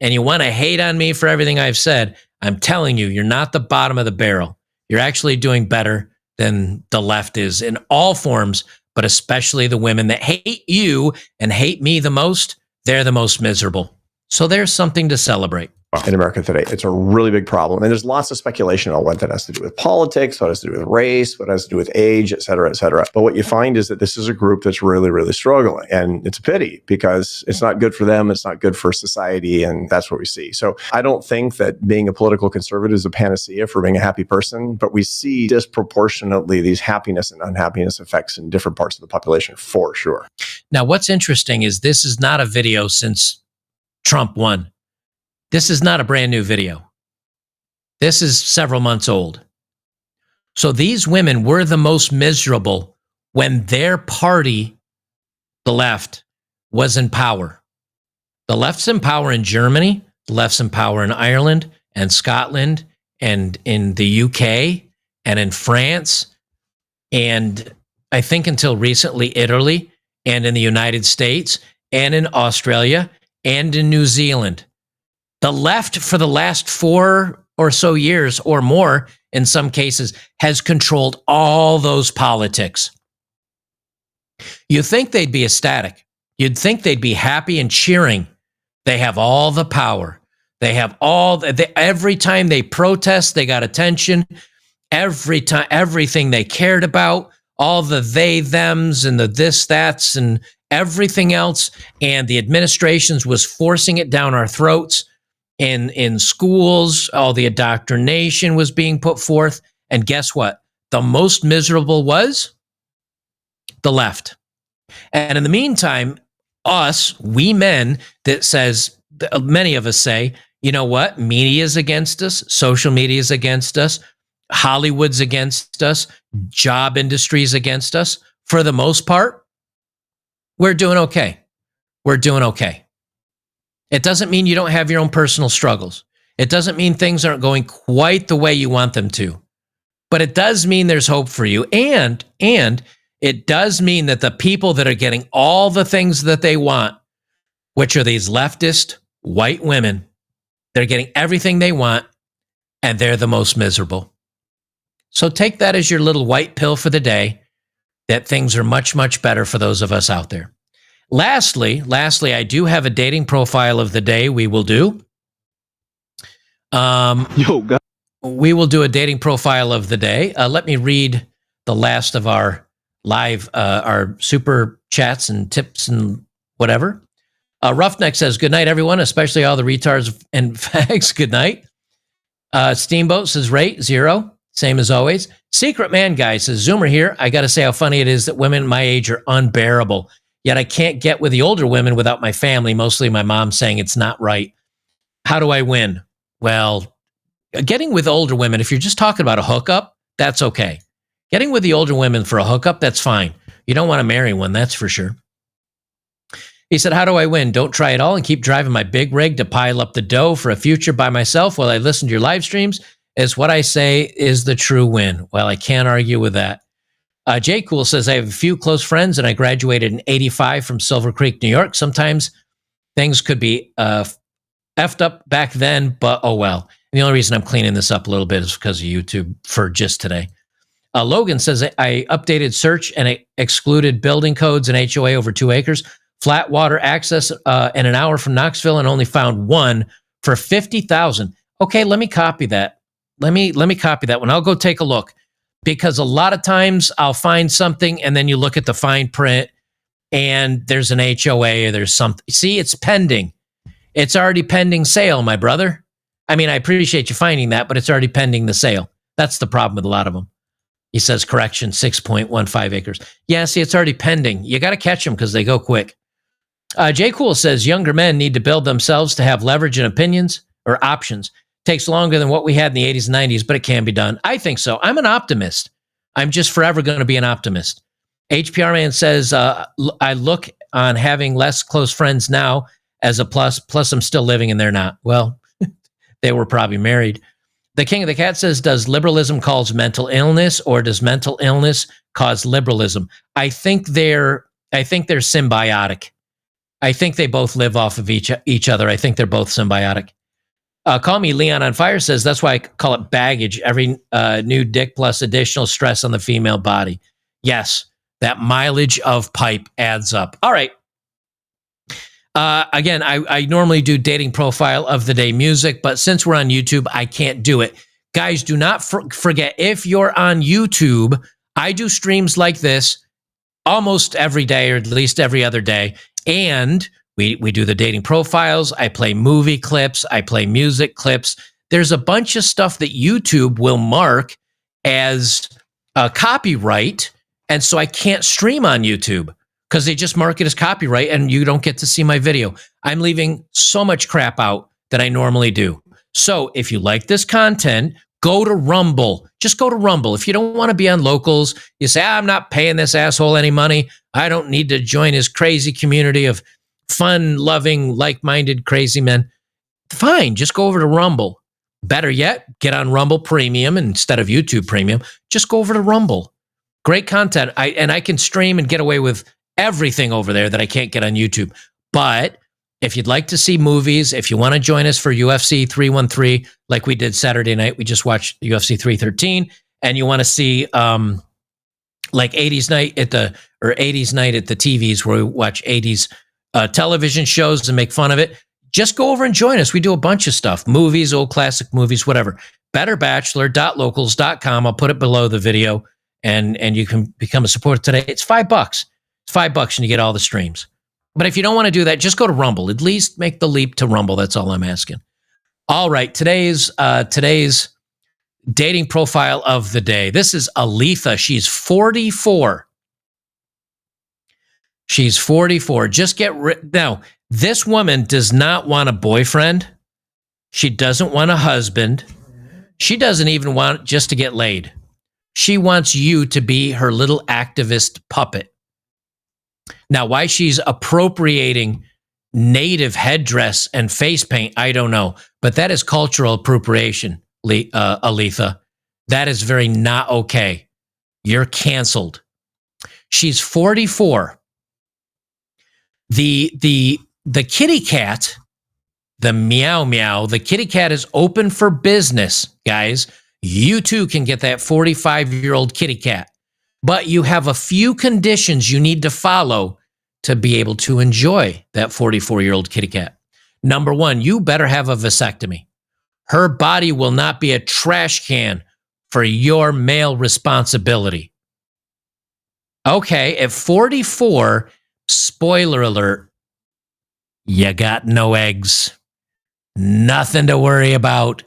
A: and you want to hate on me for everything I've said, I'm telling you, you're not the bottom of the barrel. You're actually doing better than the left is in all forms, but especially the women that hate you and hate me the most. They're the most miserable. So there's something to celebrate.
M: In America today, it's a really big problem. And there's lots of speculation on what that has to do with politics, what has to do with race, what has to do with age, et cetera, et cetera. But what you find is that this is a group that's really, really struggling. And it's a pity because it's not good for them. It's not good for society. And that's what we see. So I don't think that being a political conservative is a panacea for being a happy person, but we see disproportionately these happiness and unhappiness effects in different parts of the population for sure.
A: Now, what's interesting is this is not a video since Trump won. This is not a brand new video. This is several months old. So these women were the most miserable when their party, the left, was in power. The left's in power in Germany, the left's in power in Ireland and Scotland and in the UK and in France and I think until recently Italy and in the United States and in Australia and in New Zealand. The left for the last 4 or so years or more, in some cases, has controlled all those politics. You'd think they'd be ecstatic. You'd think they'd be happy and cheering. They have all the power. They have every time they protest, they got attention. Every time, everything they cared about, all the they, thems, and the this, that's, and everything else. And the administrations was forcing it down our throats. In schools, all the indoctrination was being put forth. And guess what? The most miserable was the left. And in the meantime, we men, that says, many of us say, you know what? Media is against us. Social media is against us. Hollywood's against us. Job industry is against us. For the most part, we're doing okay. We're doing okay. It doesn't mean you don't have your own personal struggles. It doesn't mean things aren't going quite the way you want them to. But it does mean there's hope for you. And it does mean that the people that are getting all the things that they want, which are these leftist white women, they're getting everything they want, and they're the most miserable. So take that as your little white pill for the day, that things are much, much better for those of us out there. Lastly, I do have a dating profile of the day we will do. We will do a dating profile of the day. Let me read the last of our live, our super chats and tips and whatever. Roughneck says, good night, everyone, especially all the retards and fags. Good night. Steamboat says, rate 0. Same as always. Secret Man Guy says, Zoomer here. I got to say how funny it is that women my age are unbearable. Yet I can't get with the older women without my family, mostly my mom saying it's not right. How do I win? Well, getting with older women, if you're just talking about a hookup, that's okay. Getting with the older women for a hookup, that's fine. You don't want to marry one, that's for sure. He said, how do I win? Don't try it all and keep driving my big rig to pile up the dough for a future by myself while I listen to your live streams. Is what I say is the true win. Well, I can't argue with that. Jay Cool says, I have a few close friends and I graduated in 85 from Silver Creek, New York. Sometimes things could be effed up back then, but oh well. And the only reason I'm cleaning this up a little bit is because of YouTube for just today. Logan says, I updated search and it excluded building codes and HOA over 2 acres, flat water access in an hour from Knoxville, and only found one for $50,000. Okay, let me copy that. Let me copy that one. I'll go take a look, because a lot of times I'll find something and then you look at the fine print and there's an HOA or there's something. See, it's pending. It's already pending sale, my brother. I mean, I appreciate you finding that, but it's already pending the sale. That's the problem with a lot of them. He says, correction, 6.15 acres. Yeah, see, it's already pending. You got to catch them because they go quick. Jay Cool says, younger men need to build themselves to have leverage and opinions or options. Takes longer than what we had in the 80s and 90s, but it can be done. I think so. I'm an optimist. I'm just forever going to be an optimist. HPR Man says, I look on having less close friends now as a plus. Plus, I'm still living and they're not. Well, they were probably married. The King of the Cat says, does liberalism cause mental illness, or does mental illness cause liberalism? I think they're symbiotic. I think they both live off of each other. I think they're both symbiotic. Call me Leon on Fire says, that's why I call it baggage. Every new dick plus additional stress on the female body. Yes, that mileage of pipe adds up. All right. Again, I normally do dating profile of the day music, but since we're on YouTube, I can't do it. Guys, do not forget, if you're on YouTube, I do streams like this almost every day, or at least every other day. And we do the dating profiles. I play movie clips. I play music clips. There's a bunch of stuff that YouTube will mark as copyright. And so I can't stream on YouTube because they just mark it as copyright and you don't get to see my video. I'm leaving so much crap out that I normally do. So if you like this content, go to Rumble. Just go to Rumble. If you don't want to be on Locals, you say, I'm not paying this asshole any money. I don't need to join his crazy community of fun-loving, like-minded crazy men. Fine, just go over to Rumble. Better yet, get on Rumble Premium instead of YouTube Premium. Just go over to Rumble. Great content. I can stream and get away with everything over there that I can't get on YouTube. But if you'd like to see movies, if you want to join us for UFC 313, like we did Saturday night, we just watched UFC 313, and you want to see like 80s night at the TVs where we watch 80s television shows and make fun of it, just go over and join us. We do a bunch of stuff, movies, old classic movies, whatever. betterbachelor.locals.com. I'll put it below the video, and you can become a supporter today. It's $5. It's $5 and you get all the streams. But if you don't want to do that, just go to Rumble. At least make the leap to Rumble. That's all I'm asking. All right, today's dating profile of the day. This is Aletha. She's 44. She's 44. Just now, this woman does not want a boyfriend. She doesn't want a husband. She doesn't even want just to get laid. She wants you to be her little activist puppet. Now, why she's appropriating native headdress and face paint, I don't know. But that is cultural appropriation, Aletha. That is very not okay. You're canceled. She's 44. The kitty cat, the meow meow, the kitty cat is open for business, guys. You too can get that 45-year-old kitty cat. But you have a few conditions you need to follow to be able to enjoy that 44-year-old kitty cat. Number one, you better have a vasectomy. Her body will not be a trash can for your male responsibility. Okay, at 44, spoiler alert, you got no eggs. Nothing to worry about.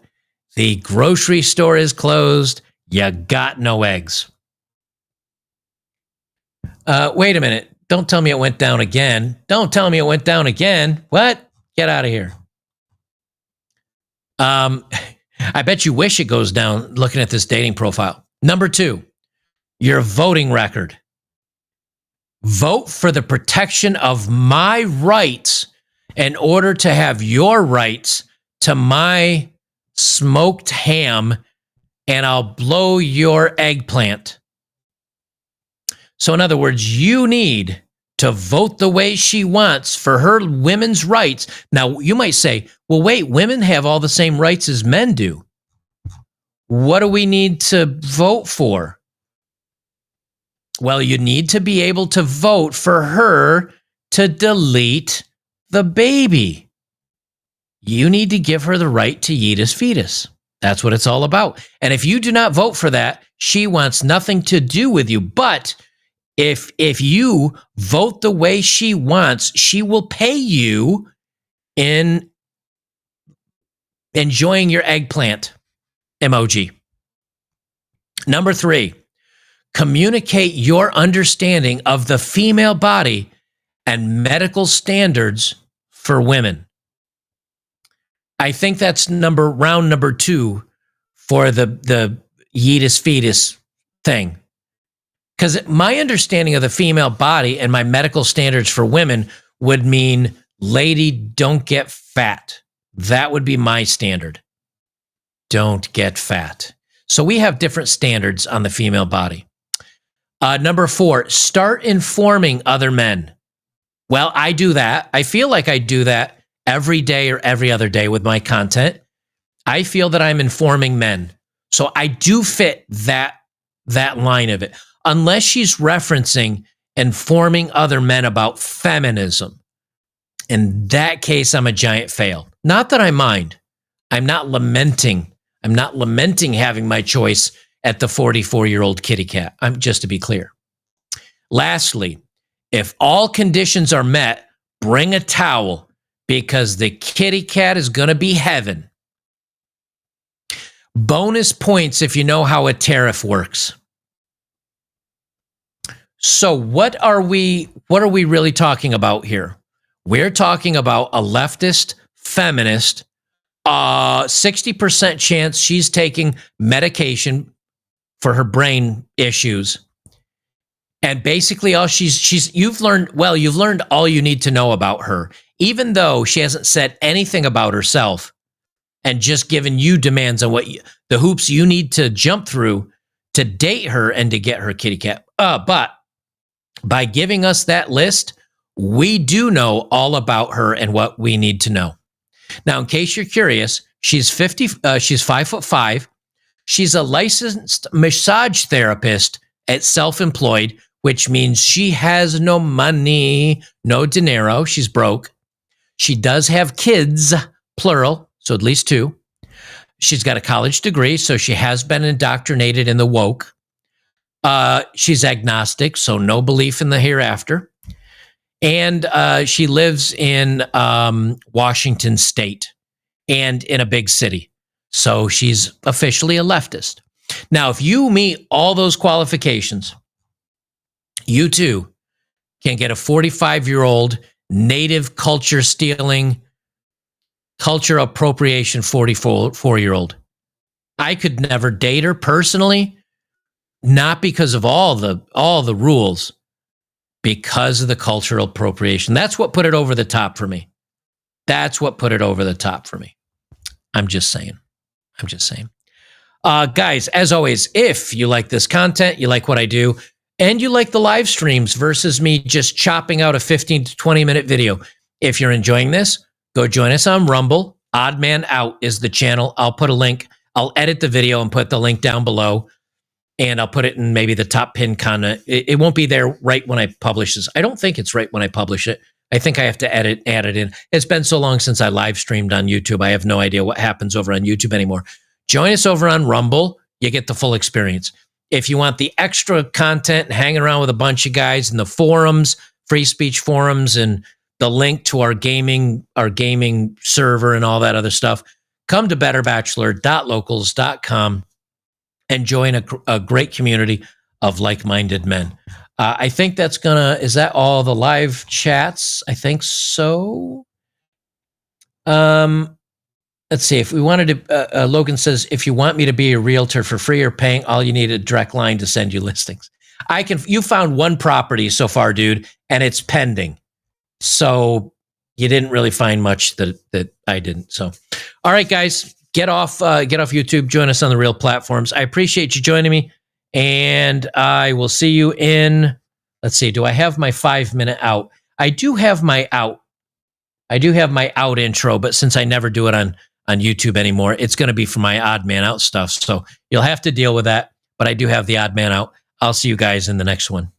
A: The grocery store is closed. You got no eggs. Wait a minute. Don't tell me it went down again. Don't tell me it went down again. What? Get out of here. I bet you wish it goes down looking at this dating profile. Number two, your voting record. Vote for the protection of my rights in order to have your rights to my smoked ham, and I'll blow your eggplant. So in other words, you need to vote the way she wants for her women's rights. Now, you might say, well, wait, women have all the same rights as men do. What do we need to vote for? Well, you need to be able to vote for her to delete the baby. You need to give her the right to eat his fetus. That's what it's all about. And if you do not vote for that, she wants nothing to do with you. But if you vote the way she wants, she will pay you in enjoying your eggplant emoji. Number three, communicate your understanding of the female body and medical standards for women. I think that's round number two for the yeetus fetus thing. Because my understanding of the female body and my medical standards for women would mean, lady, don't get fat. That would be my standard. Don't get fat. So we have different standards on the female body. Number four, start informing other men. Well, I do that. I feel like I do that every day or every other day with my content. I feel that I'm informing men. So I do fit that line of it. Unless she's referencing informing other men about feminism. In that case, I'm a giant fail. Not that I mind. I'm not lamenting. I'm not lamenting having my choice at the 44-year-old kitty cat. I'm just to be clear. Lastly, if all conditions are met, bring a towel because the kitty cat is going to be heaven. Bonus points if you know how a tariff works. So what are we really talking about here? We're talking about a leftist feminist, 60% chance she's taking medication for her brain issues. And basically all you've learned all you need to know about her, even though she hasn't said anything about herself and just given you demands on the hoops you need to jump through to date her and to get her kitty cat. But by giving us that list, we do know all about her and what we need to know. Now, in case you're curious, she's 5'5". She's a licensed massage therapist at self-employed, which means she has no money, no dinero. She's broke. She does have kids, plural, so at least 2. She's got a college degree, so she has been indoctrinated in the woke. She's agnostic, so no belief in the hereafter. And she lives in Washington State and in a big city. So she's officially a leftist. Now, if you meet all those qualifications, you too can get a 45-year-old native culture stealing, culture appropriation 44-year-old. I could never date her personally, not because of all the rules, because of the cultural appropriation. That's what put it over the top for me. That's what put it over the top for me. I'm just saying. Guys, as always, if you like this content, you like what I do, and you like the live streams versus me just chopping out a 15 to 20 minute video, if you're enjoying this, go join us on Rumble. Odd Man Out is the channel. I'll put a link. I'll edit the video and put the link down below, and I'll put it in maybe the top pinned comment. It won't be there right when I publish this. I don't think it's right when I publish it. I think I have to add it in. It's been so long since I live streamed on YouTube. I have no idea what happens over on YouTube anymore. Join us over on Rumble. You get the full experience. If you want the extra content, hanging around with a bunch of guys in the forums, free speech forums, and the link to our gaming server and all that other stuff, come to betterbachelor.locals.com and join a great community of like-minded men. I think is that all the live chats? I think so. Let's see. If we wanted to, Logan says, if you want me to be a realtor for free or paying, all you need is a direct line to send you listings. You found one property so far, dude, and it's pending. So you didn't really find much that I didn't. So, all right, guys, get off YouTube. Join us on the real platforms. I appreciate you joining me, and I will see you in. Let's see. Do I have my 5-minute out? I do have my out. I do have my out intro, but since I never do it on YouTube anymore, it's going to be for my Odd Man Out stuff. So you'll have to deal with that. But I do have the Odd Man Out. I'll see you guys in the next one.